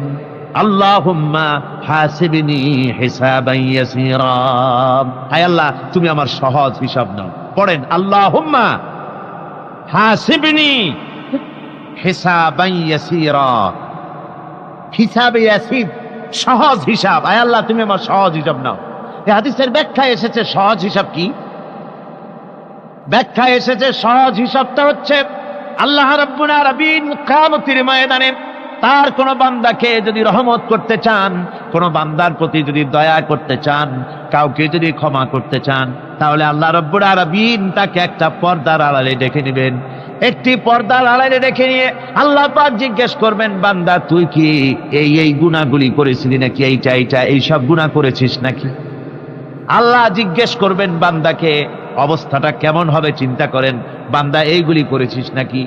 আল্লাহুম্মা হাসিবনি হিসাবান ইয়াসীরা, আয় আল্লাহ তুমি আমার সহজ হিসাব নাও। পড়েন, আল্লাহুম্মা হাসিবনি হিসাবান ইয়াসীরা, হিসাবে ইয়াসির, সহজ হিসাব, আয় আল্লাহ তুমি আমার সহজ হিসাব নাও। এই হাদিসের ব্যাখ্যায় এসেছে সহজ হিসাব কি? ব্যাখ্যায় এসেছে সহজ হিসাবটা হচ্ছে আল্লাহ রাব্বুল আলামিন কিয়ামতের ময়দানে তার কোন বান্দাকে যদি রহমত করতে চান, কোন বান্দার প্রতি যদি দয়া করতে চান, কাউকে যদি ক্ষমা করতে চান, তাহলে আল্লাহ রাব্বুল আলামিন তাকে একটা পর্দার আড়ালে ডেকে নেবেন। একটি পর্দার আড়ালে ডেকে নিয়ে আল্লাহ পাক জিজ্ঞেস করবেন, বান্দা তুই কি এই গুনাহগুলি করেছিলি নাকি, এইটা এই সব গুনাহ করেছিস নাকি? আল্লাহ জিজ্ঞেস করবেন বান্দাকে, অবস্থাটা কেমন হবে চিন্তা করেন, বান্দা এইগুলি করেছিস নাকি?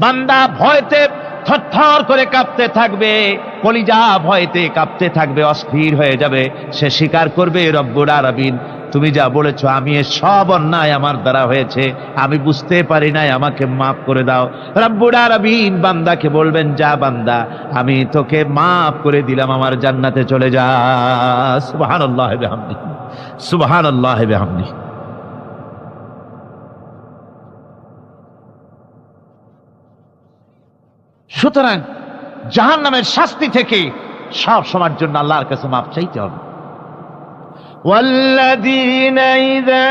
বান্দা ভয়তে থরথর করে কাঁপতে থাকবে, কলিজা ভয়তে কাঁপতে থাকবে, অস্থির হয়ে যাবে। সে স্বীকার করবে, রব্বুল আলামিন তুমি যা বলেছো আমি এ সব অন্যায় আমার দ্বারা হয়েছে, আমি বুঝতে পারি নাই, আমাকে মাফ করে দাও। রব্বুল আলামিন বান্দাকে বলবেন, যা বান্দা আমি তোকে মাফ করে দিলাম, আমার জান্নাতে চলে যা। সুবহানাল্লাহ ওয়া বিহামদিহি, সুবহানাল্লাহ ওয়া বিহামদিহি। সুতরাং জাহান্নামের শাস্তি থেকে সব সময়ের জন্য আল্লাহর কাছে মাফ চাইতে হবে। والذين إذا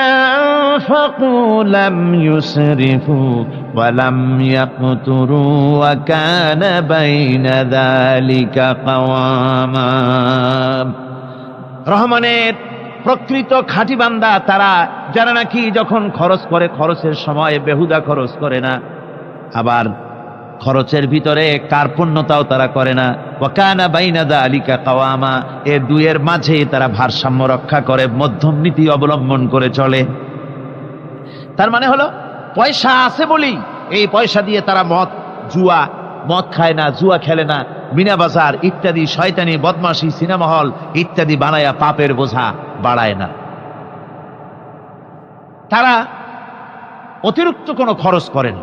أنفقوا لم يسرفوا ولم يقتروا وكان بين ذلك قواما, রহমানের প্রকৃত খাঁটি বান্দা তারা যারা নাকি যখন খরচ করে খরচের সময় বেহুদা খরচ করে না, আবার খরচের ভিতরে কার্পণ্যতাও তারা করে না। ওয়াকানা বাইনা যালিকা কাওয়ামা, এ দুইয়ের মাঝে তারা ভারসাম্য রক্ষা করে, মধ্যম নীতি অবলম্বন করে চলে। তার মানে হলো পয়সা আছে বলি এই পয়সা দিয়ে তারা মদ খায় না, জুয়া খেলে না, মিনা বাজার ইত্যাদি শয়তানি বদমাশি সিনেমা হল ইত্যাদি বানায়া পাপের বোঝা বাড়ায় না। তারা অতিরিক্ত কোনো খরচ করে না,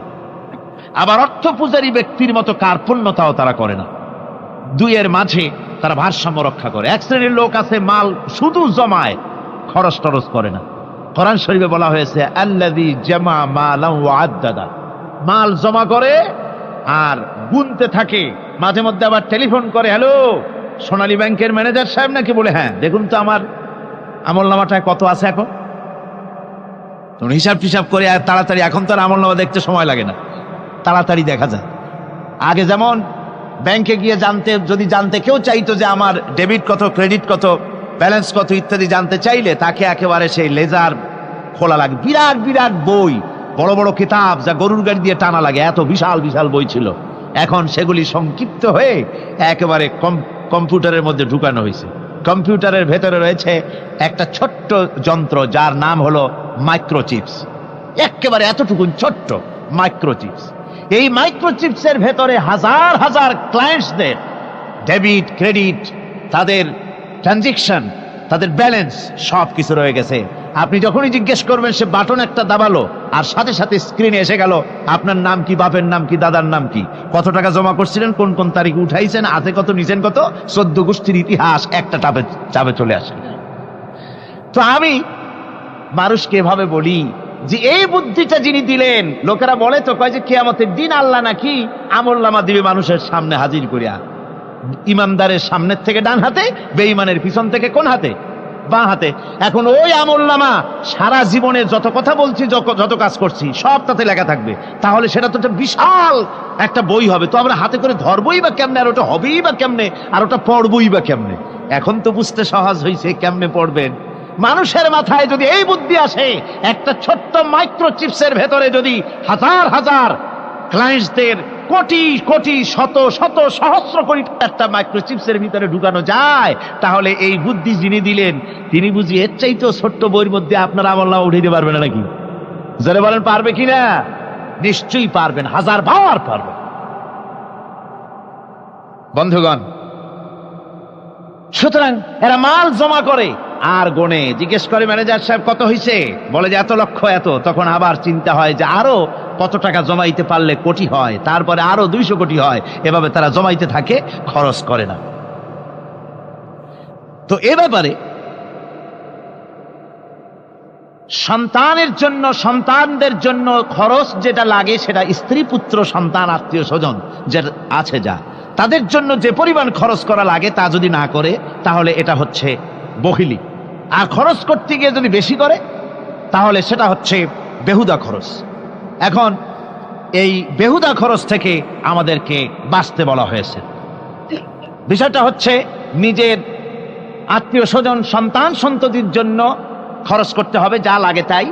আবার অর্থ পূজারী ব্যক্তির মতো কার্পণ্যতাও তারা করে না। দুইয়ের মাঝে তারা ভারসাম্য রক্ষা করে। এক শ্রেণীর লোক আছে মাল শুধু জমায়, খরচ টরচ করে না। কোরআন শরীফে বলা হয়েছে, আল্লাযী জামা মালান ওয়া আদ্দাদা, মাল জমা করে আর গুনতে থাকে, মাঝে মধ্যে আবার টেলিফোন করে, হ্যালো সোনালী ব্যাংকের ম্যানেজার সাহেব নাকি? বলে হ্যাঁ, দেখুন তো আমার আমলনামাটায় কত আছে এখন। হিসাব টিসাব করে আর তাড়াতাড়ি, এখন তো আর আমলনামা দেখতে সময় লাগে না, তাড়াতাড়ি দেখা যায়। আগে যেমন ব্যাংকে গিয়ে যদি জানতে কেউ চাইতো যে আমার ডেবিট কত, ক্রেডিট কত, ব্যালেন্স কত ইত্যাদি জানতে চাইলে তাকে একেবারে সেই লেজার খোলা লাগে, বিরাট বিরাট বই, বড় বড় কিতাব যা গরুর গাড়ি দিয়ে টানা লাগে, এত বিশাল বিশাল বই ছিল। এখন সেগুলি সংক্ষিপ্ত হয়ে একেবারে কম্পিউটারের মধ্যে ঢুকানো হয়েছে। কম্পিউটারের ভেতরে রয়েছে একটা ছোট্ট যন্ত্র যার নাম হলো মাইক্রোচিপস, একেবারে এতটুকু ছোট্ট মাইক্রোচিপস। এই মাইক্রোচিপসের ভেতরে হাজার হাজার ক্লায়েন্টসদের ডেবিট ক্রেডিট, তাদের ট্রানজেকশন, তাদের ব্যালেন্স সব কিছু রয়ে গেছে। আপনি যখনই জিজ্ঞেস করবেন সে বাটন একটা দাবালো আর সাথে সাথে স্ক্রিনে এসে গেল আপনার নাম কি, বাপের নাম কি, দাদার নাম কি, কত টাকা জমা করছিলেন, কোন কোন তারিখে উঠাইছেন, হাতে কত নিছেন কত, 14 গোষ্ঠীর ইতিহাস একটা চাপে চলে আসে। তো আমি মানুষকে এভাবে বলি যে এই বুদ্ধিটা যিনি দিলেন, লোকেরা বলে তো কয় যে কিয়ামতের দিন আল্লাহ নাকি আমলনামা দিবে মানুষের সামনে হাজির করিয়া, ইমানদারের সামনের থেকে ডান হাতে, বেঈমানের পিছন থেকে কোন হাতে, বাঁ হাতে। এখন ওই আমলনামা সারা জীবনে যত কথা বলছি, যত কাজ করছি সব তাতে লেখা থাকবে। তাহলে সেটা তো একটা বিশাল একটা বই হবে, তো আমরা হাতে করে ধরবই বা কেমনে, আর ওটা হবেই বা কেমনে, আর ওটা পড়বই বা কেমনে। এখন তো বুঝতে সহজ হয়েছে কেমনে পড়বেন। মানুষের মাথায় যদি এই বুদ্ধি আসে, একটা ছোট্ট মাইক্রোচিপসের ভেতরে যদি হাজার হাজার ক্লায়েন্টদের কোটি কোটি শত শত সহস্র কোটি একটা মাইক্রোচিপসের ভিতরে ঢুকানো যায়, তাহলে এই বুদ্ধি যিনি দিলেন তিনি বুঝি এর চাইতেও ছোট্ট বইয়ের মধ্যে আপনার আমল্লা উঠে দিতে পারবে না নাকি? যারা বলেন পারবে কিনা? নিশ্চয়ই পারবেন, হাজার বার পারবেন। বন্ধুগণ, সুতরাং এরা মাল জমা করে আর গোনে, জিজ্ঞেস করে ম্যানেজার সাহেব কত হয়েছে, বলে যে এত লক্ষ এত, তখন আবার চিন্তা হয় যে আরো কত টাকা জমাইতে পারলে কোটি হয়, তারপরে আরো 200 কোটি হয়, এভাবে তারা জমাইতে থাকে, খরচ করে না। তো এ ব্যাপারে সন্তানের জন্য, সন্তানদের জন্য খরচ যেটা লাগে সেটা স্ত্রী পুত্র সন্তান আত্মীয় স্বজন যে আছে যা তাদের জন্য যে পরিমাণ খরচ করা লাগে তা যদি না করে তাহলে এটা হচ্ছে বখিলি। আর খরচ করতে গিয়ে যদি বেশি করে তাহলে সেটা হচ্ছে বেহুদা খরচ। এখন এই বেহুদা খরচ থেকে আমাদেরকে বাঁচতে বলা হয়েছে। বিষয়টা হচ্ছে নিজের আত্মীয় স্বজন সন্তান সন্ততির জন্য খরচ করতে হবে যা লাগে তাই,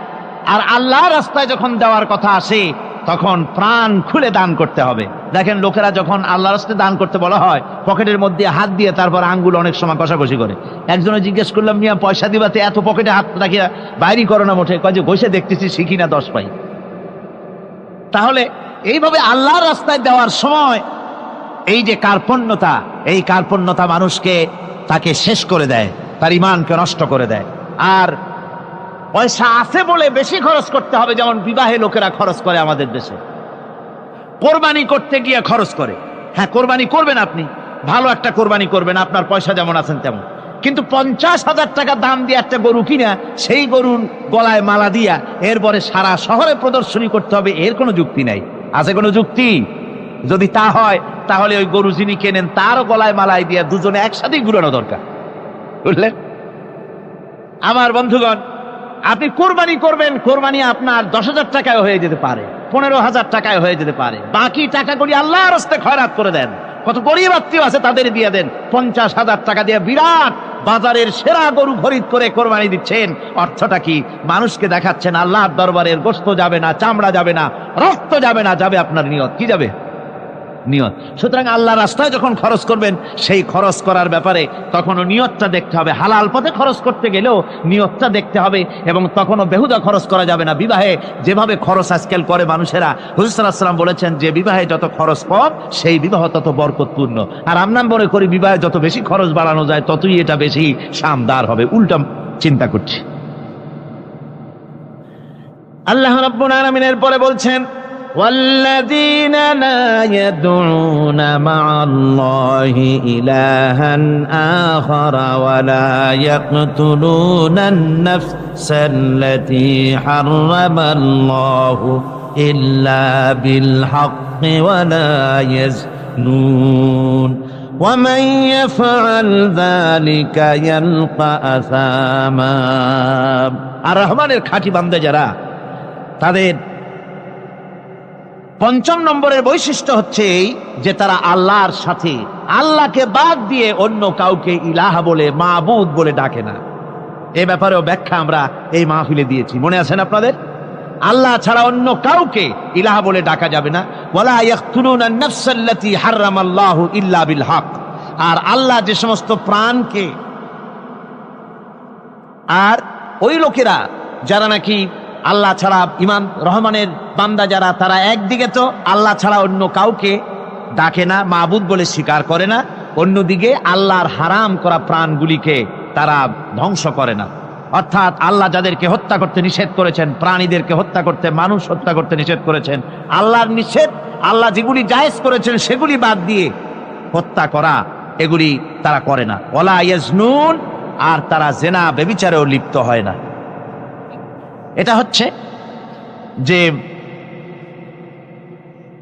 আর আল্লাহর রাস্তায় যখন দেওয়ার কথা আসে তখন প্রাণ খুলে দান করতে হবে। দেখেন লোকেরা যখন আল্লাহর রাস্তায় দান করতে বলা হয় পকেটের মধ্যে হাত দিয়ে তারপর আঙ্গুল অনেক সময় কষাকষি করে। একজনে জিজ্ঞেস করলাম, মিয়া পয়সা দিবাতে এত পকেটে হাত রাখিয়া বাইরে করো না মোটে? কয় যে বসে দেখতেছি শিখি না 10 পাই। তাহলে এইভাবে আল্লাহর রাস্তায় দেওয়ার সময় এই যে কার্পণ্যতা, এই কার্পণ্যতা মানুষকে তাকে শেষ করে দেয়, তার ঈমানকে নষ্ট করে দেয়। আর পয়সা আছে বলে বেশি খরচ করতে হবে, যেমন বিবাহে লোকেরা খরচ করে আমাদের দেশে, কোরবানি করতে গিয়ে খরচ করে। হ্যাঁ, কোরবানি করবেন, আপনি ভালো একটা কোরবানি করবেন, আপনার পয়সা যেমন আছেন তেমন, কিন্তু 50,000 টাকা দাম দিয়ে একটা গরু কিনা সেই গরুর গলায় মালা দিয়া এরপরে সারা শহরে প্রদর্শনী করতে হবে, এর কোনো যুক্তি নাই। আছে কোনো যুক্তি? যদি তা হয় তাহলে ওই গরু যিনি কেনেন তারও গলায় মালাই দিয়া দুজনে একসাথেই ঘুরানো দরকার, বুঝলেন? আমার বন্ধুগণ, আপনি কোরবানি করবেন, কোরবানি আপনার 10,000 টাকায় হয়ে যেতে পারে, 15,000 টাকায় হয়ে যেতে পারে, বাকি টাকাগুলি আল্লাহর রাস্তায় খয়রাত করে দেন। কত গরিব আত্মীয় আছে তাদের দিয়ে দেন। 50,000 টাকা দিয়ে বিরাট বাজারের সেরা গরু খরিদ করে কোরবানি দিচ্ছেন। অর্থটা কি? মানুষকে দেখাচ্ছেন আল্লাহর দরবারের গোশত যাবে না, চামড়া যাবে না, রক্ত যাবে না, যাবে আপনার নিয়ত। কি যাবে? নিয়ত। সুতরাং আল্লাহ রাস্তায় যখন খরচ করবেন সেই খরচ করার ব্যাপারে তখনও নিয়তটা দেখতে হবে। হালাল পথে খরচ করতে গেলেও নিয়তটা দেখতে হবে, এবং তখনও বেহুদা খরচ করা যাবে না। বিবাহে যেভাবে খরচ আজকাল করে মানুষেরা, হুজুর সাল্লাল্লাহু আলাইহি ওয়াসাল্লাম বলেছেন যে বিবাহে যত খরচ কম সেই বিবাহ তত বরকতপূর্ণ। আর আমরা মনে করি বিবাহে যত বেশি খরচ বাড়ানো যায় ততই এটা বেশি শানদার হবে। উল্টা চিন্তা করছি। আল্লাহ রাব্বুল আলামিন এরপরে বলছেন, والذين لا يدعون مع الله إلها آخر ولا يقتلون النفس التي حرم الله إلا بالحق ولا يزنون ومن يفعل ذلك يلقى أثاما। আর রহমানের খাঁটি বান্দা যারা, তাদের 5 নম্বরের বৈশিষ্ট্য হচ্ছে এই যে তারা আল্লাহর সাথে, আল্লাহকে বাদ দিয়ে অন্য কাউকে ইলাহ বলে, মাবুদ বলে ডাকে না। এ ব্যাপারেও ব্যাখ্যা আমরা এই মাহফিলে দিয়েছি, মনে আছেন আপনাদের? আল্লাহ ছাড়া অন্য কাউকে ইলাহ বলে ডাকা যাবে না। ওয়ালা ইয়াকতুলুনান নাফসাল্লাতী হারামাল্লাহু ইল্লা বিল হক। আর আল্লাহ যে সমস্ত প্রাণকে, আর ওই লোকেরা যারা নাকি আল্লাহ ছাড়া, ইমান রহমানের বান্দা যারা, তারা একদিকে তো আল্লাহ ছাড়া অন্য কাউকে ডাকে না, মাবুদ বলে স্বীকার করে না, অন্যদিকে আল্লাহর হারাম করা প্রাণগুলিকে তারা ধ্বংস করে না। অর্থাৎ আল্লাহ যাদেরকে হত্যা করতে নিষেধ করেছেন, প্রাণীদেরকে হত্যা করতে, মানুষ হত্যা করতে নিষেধ করেছেন, আল্লাহর নিষেধ, আল্লাহ যেগুলি জায়েজ করেছেন সেগুলি বাদ দিয়ে হত্যা করা, এগুলি তারা করে না। ওয়ালা ইয়াজনুন, আর তারা জেনা ব্যভিচারেও লিপ্ত হয় না। এটা হচ্ছে যে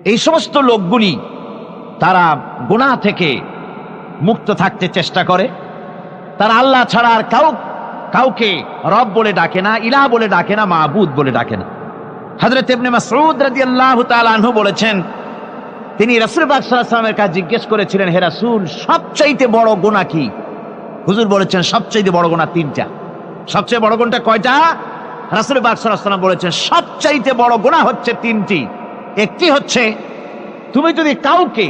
এই সমস্ত লোকগুলি তারা গুনাহ থেকে মুক্ত থাকতে চেষ্টা করে। তারা আল্লাহ ছাড়া আর কাউকে রব বলে ডাকে না, ইলাহ বলে ডাকে না, মাবুদ বলে ডাকে না। হযরত ইবনে মাসউদ রাদিয়াল্লাহু তাআলা আনহু বলেছেন, তিনি রাসূল পাক সাল্লাল্লাহু আলাইহি ওয়াসাল্লামের কাছে জিজ্ঞেস করেছিলেন, হে রাসূল, সবচাইতে বড় গুনাহ কি? হুজুর বলেছেন সবচাইতে বড় গুনাহ 3টা। সবচেয়ে বড় গুণটা কয়টা? রাসূল পাক সাল্লাল্লাহু আলাইহি ওয়াসাল্লাম বলেছেন সবচাইতে বড় গুনাহ হচ্ছে তিনটি। একটি হচ্ছে তুমি যদি কাউকে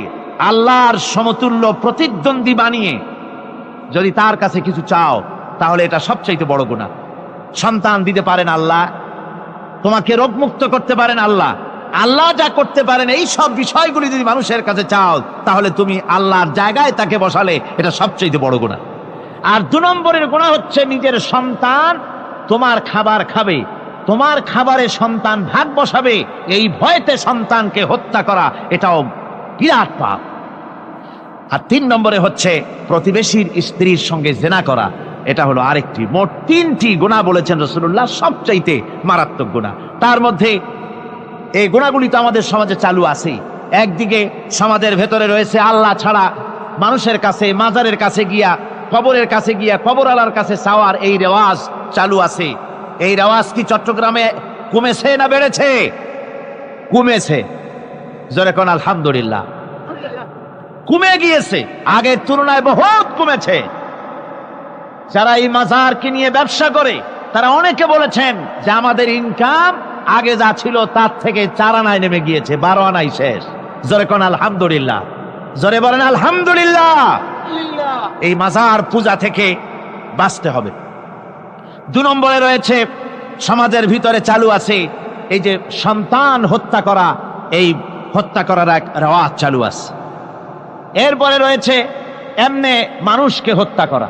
আল্লাহর সমতুল্য প্রতিদ্বন্দ্বী বানিয়ে যদি তার কাছে কিছু চাও, তাহলে এটা সবচাইতে বড় গুনাহ। সন্তান দিতে পারেন আল্লাহ, তোমাকে রোগমুক্ত করতে পারেন আল্লাহ, আল্লাহ যা করতে পারেন এই সব বিষয়গুলি যদি মানুষের কাছে চাও, তাহলে তুমি আল্লাহর জায়গায় তাকে বসালে এটা সবচেয়ে বড় গুনাহ। আর 2 নম্বরের গুনাহ হচ্ছে নিজের সন্তান তোমার খাবার খাবে, তোমার খাবারে সন্তান ভাগ বসাবে, এই ভয়তে সন্তানকে হত্যা করা, এটাও বিরাট পাপ। আর 3 নম্বরে হচ্ছে প্রতিবেশীর স্ত্রীর সঙ্গে জেনা করা, এটা হলো আরেকটি। মোট 3টি গুনাহ বলেছেন রাসূলুল্লাহ, সবচাইতে মারাত্মক গুনাহ। তার মধ্যে এই গুনাহগুলি তো আমাদের সমাজে চালু আছে। একদিকে সমাজের ভেতরে রয়েছে আল্লাহ ছাড়া মানুষের কাছে, মাজারের কাছে গিয়া, কবরের কাছে গিয়া কবরওয়ালার কাছে চাওয়ার এই রেওয়াজ চালু আছে। এই রেওয়াজ কি চট্টগ্রামে কমেছে না বেড়েছে? কমেছে। জোরে কোন আলহামদুলিল্লাহ। কমে গিয়েছে, আগের তুলনায় বহুত কমেছে। যারা এই মাজারকে নিয়ে ব্যবসা করে তারা অনেকে বলেছেন যে আমাদের ইনকাম আগে যা ছিল তার থেকে 4 আনায় নেমে গিয়েছে, 12 আনাই শেষ। জোরে কোন আলহামদুলিল্লাহ, জোরে বলেন আলহামদুলিল্লাহ। এই মাজার পূজা থেকে বাঁচতে হবে। 2 নম্বরে রয়েছে সমাজের ভিতরে চালু আছে এই যে সন্তান হত্যা করা, এই হত্যা করার এক রেওয়াজ চালু আছে। এরপরে রয়েছে এমনে মানুষকে হত্যা করা।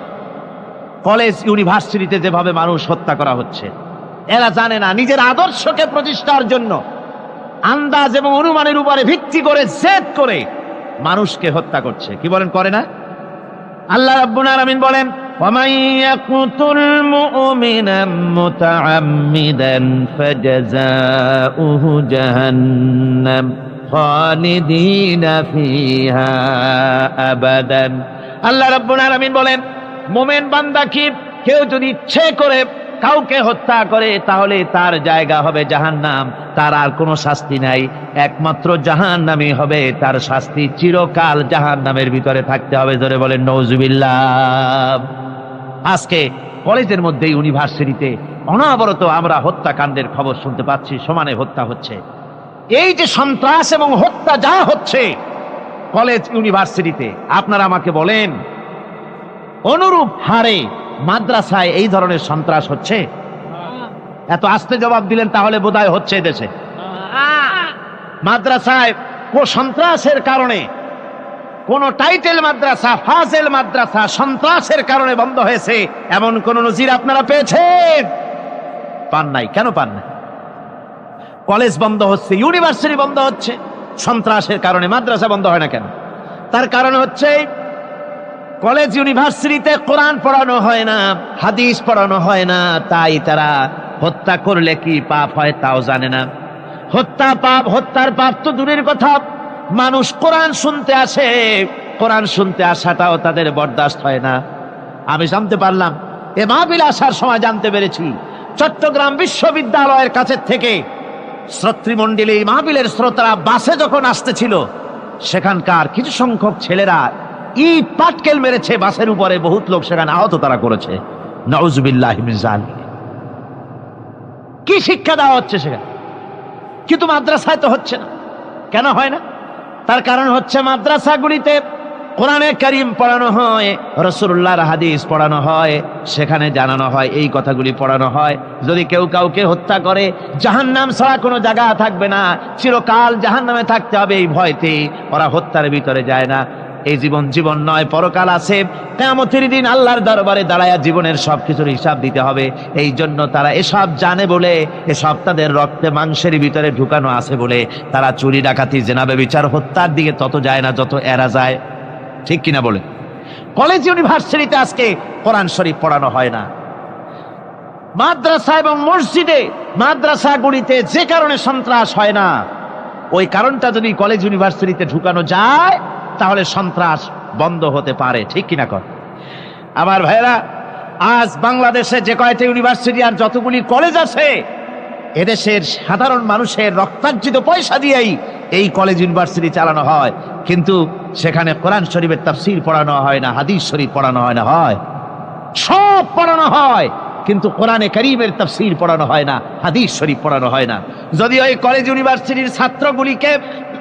কলেজ ইউনিভার্সিটিতে যেভাবে মানুষ হত্যা করা হচ্ছে, এরা জানে না নিজের আদর্শকে প্রতিষ্ঠার জন্য আন্দাজ এবং অনুমানের উপরে ভিত্তি করে জেদ করে মানুষকে হত্যা করছে। কি বলেন, করে না? আল্লাহ রাব্বুল আলামিন বলেন وَمَن يَقْتُلْ مُؤْمِنًا مُتَعَمِّدًا فَجَزَاؤُهُ جَهَنَّمُ خَالِدِينَ فِيهَا أَبَدًا। আল্লাহ রাব্বুল আলামিন বলেন মুমিন বান্দা কি কেউ যদি ইচ্ছে করে কাউকে হত্যা করে তাহলে তার জায়গা হবে জাহান্নাম, তার আর কোনো শাস্তি নাই, একমাত্র জাহান্নামই হবে তার শাস্তি, চিরকাল জাহান্নামের ভিতরে থাকতে হবে। জোরে বলেন নাউজুবিল্লাহ। আজকে কলেজের মধ্যে, ইউনিভার্সিটিতে অনবরত আমরা হত্যাকাণ্ডের খবর শুনতে পাচ্ছি, সমানে হত্যা হচ্ছে। এই যে সন্ত্রাস এবং হত্যা যা হচ্ছে কলেজ ইউনিভার্সিটিতে, আপনারা আমাকে বলেন অনুরূপ হারে মাদ্রাসায় এই ধরনের সন্ত্রাস হচ্ছে? এত আস্তে জবাব দিলেন তাহলে বোধহয় হচ্ছে দেশে। মাদ্রাসায় সন্ত্রাসের কারণে, কোন টাইটেল মাদ্রাসা, ফাজেল মাদ্রাসা সন্ত্রাসের কারণে বন্ধ হয়েছে এমন কোন নজির আপনারা পেয়েছেন? পান নাই। কেন পান নাই? কলেজ বন্ধ হচ্ছে, ইউনিভার্সিটি বন্ধ হচ্ছে সন্ত্রাসের কারণে, মাদ্রাসা বন্ধ হয় না কেন? তার কারণ হচ্ছে কলেজ ইউনিভার্সিটিতে কোরআন পড়ানো হয় না, হাদিস পড়ানো হয় না, তাই তারা হত্যা করলে কি পাপ হয় তাও জানে না। হত্যা পাপ, হত্যার পাপ তো দূরের কথা, মানুষ কোরআন শুনতে আসে, কোরআন শুনতে আসাটাও তাদের বরদাস্ত হয় না। আমি জানতে পারলাম, এ মাহফিল আসার সময় জানতে পেরেছি, চট্টগ্রাম বিশ্ববিদ্যালয়ের কাছে থেকে শ্রোতৃমণ্ডলী, মাহফিলের শ্রোতারা বাসে যখন আসতেছিল, সেখানকার কিছু সংখ্যক ছেলেরা ইট পাটকেল মেরেছে বাসের উপরে, বহুত লোক সেখানে আহত তারা করেছে। নাউজুবিল্লাহি মিন যালিক। কি শিক্ষা দেওয়া হচ্ছে সেখানে? কিন্তু মাদ্রাসায় তো হচ্ছে না। কেন হয় না? তার কারণ হচ্ছে মাদ্রাসাগুলিতে কোরআনে কারীম পড়ানো হয়, রাসূলুল্লাহর হাদিস পড়ানো হয়, সেখানে জানানো হয়, এই কথাগুলি পড়ানো হয়। যদি কেউ কাউকে হত্যা করে জাহান্নাম ছাড়া কোনো জায়গা থাকবে না, চিরকাল জাহান্নামে থাকতে হবে, এই ভয়তে ওরা হত্যার ভিতরে যায় না। এই জীবন জীবন নয়, পরকাল আছে, কিয়ামতের দিন আল্লাহর দরবারে দাঁড়ায়া জীবনের সবকিছুর হিসাব দিতে হবে। এই জন্য তারা এসব জানে বলে, এসব তাদের রক্তে মাংসের ভিতরে ঢুকানো আছে বলে তারা চুরি ডাকাতি জেনা ব্যভিচার হত্যার দিকে তত যায় না যত এরা যায়। ঠিক কিনা বলে? কলেজ ইউনিভার্সিটিতে আজকে কোরআন শরীফ পড়ানো হয় না। মাদ্রাসা এবং মসজিদে, মাদ্রাসাগুলিতে যে কারণে সন্ত্রাস হয় না, ওই কারণটা যদি কলেজ ইউনিভার্সিটিতে ঢুকানো যায় তাহলে সন্ত্রাস বন্ধ হতে পারে। ঠিক কিনা কর? আমার ভাইরা, আজ বাংলাদেশে যে কয়টা ইউনিভার্সিটি আর যতগুলি কলেজ আছে, এদেশের সাধারণ মানুষের রক্তার্জিত পয়সা দিয়েই এই কলেজ ইউনিভার্সিটি চালানো হয়, কিন্তু সেখানে কোরআন শরীফের তাফসীর পড়ানো হয় না, হাদিস শরীফ পড়ানো হয় না, হয় সব পড়ানো হয়, কিন্তু কোরআনে কারীমের তাফসীর পড়ানো হয় না, হাদিস শরীফ পড়ানো হয় না। যদি ওই কলেজ ইউনিভার্সিটির ছাত্রগুলিকে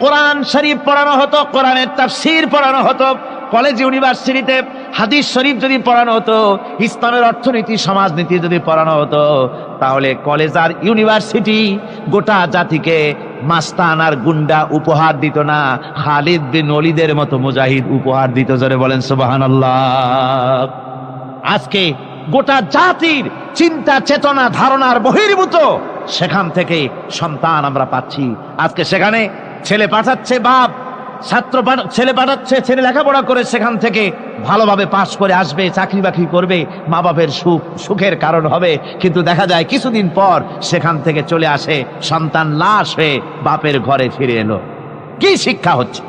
কোরআন শরীফ পড়ানো হতো, কোরআনের তাফসীর পড়ানো হতো, কলেজ ইউনিভার্সিটিতে হাদিস শরীফ যদি পড়ানো হতো, ইসলামের অর্থনীতি সমাজনীতি যদি পড়ানো হতো, তাহলে কলেজ আর ইউনিভার্সিটি গোটা জাতিকে মাস্তান আর গুন্ডা উপহার দিত না, খালিদ বিন ওলীদের মতো মুজাহিদ উপহার দিত। জোরে বলেন সুবহানাল্লাহ। আজকে গোটা জাতির চিন্তা চেতনা ধারণার বহির্ভূত সেখান থেকে সন্তান আমরা পাচ্ছি। আজকে সেখানে ছেলে পাঠাচ্ছে বাপ, ছেলে পাঠাচ্ছে, ছেলে লেখাপড়া করে সেখান থেকে ভালোভাবে পাশ করে আসবে, চাকরি বাকরি করবে, মা বাপের সুখের কারণ হবে। কিন্তু দেখা যায় কিছুদিন পর সেখান থেকে চলে আসে সন্তান লাশ হয়ে বাপের ঘরে ফিরে এলো। কি শিক্ষা হচ্ছে?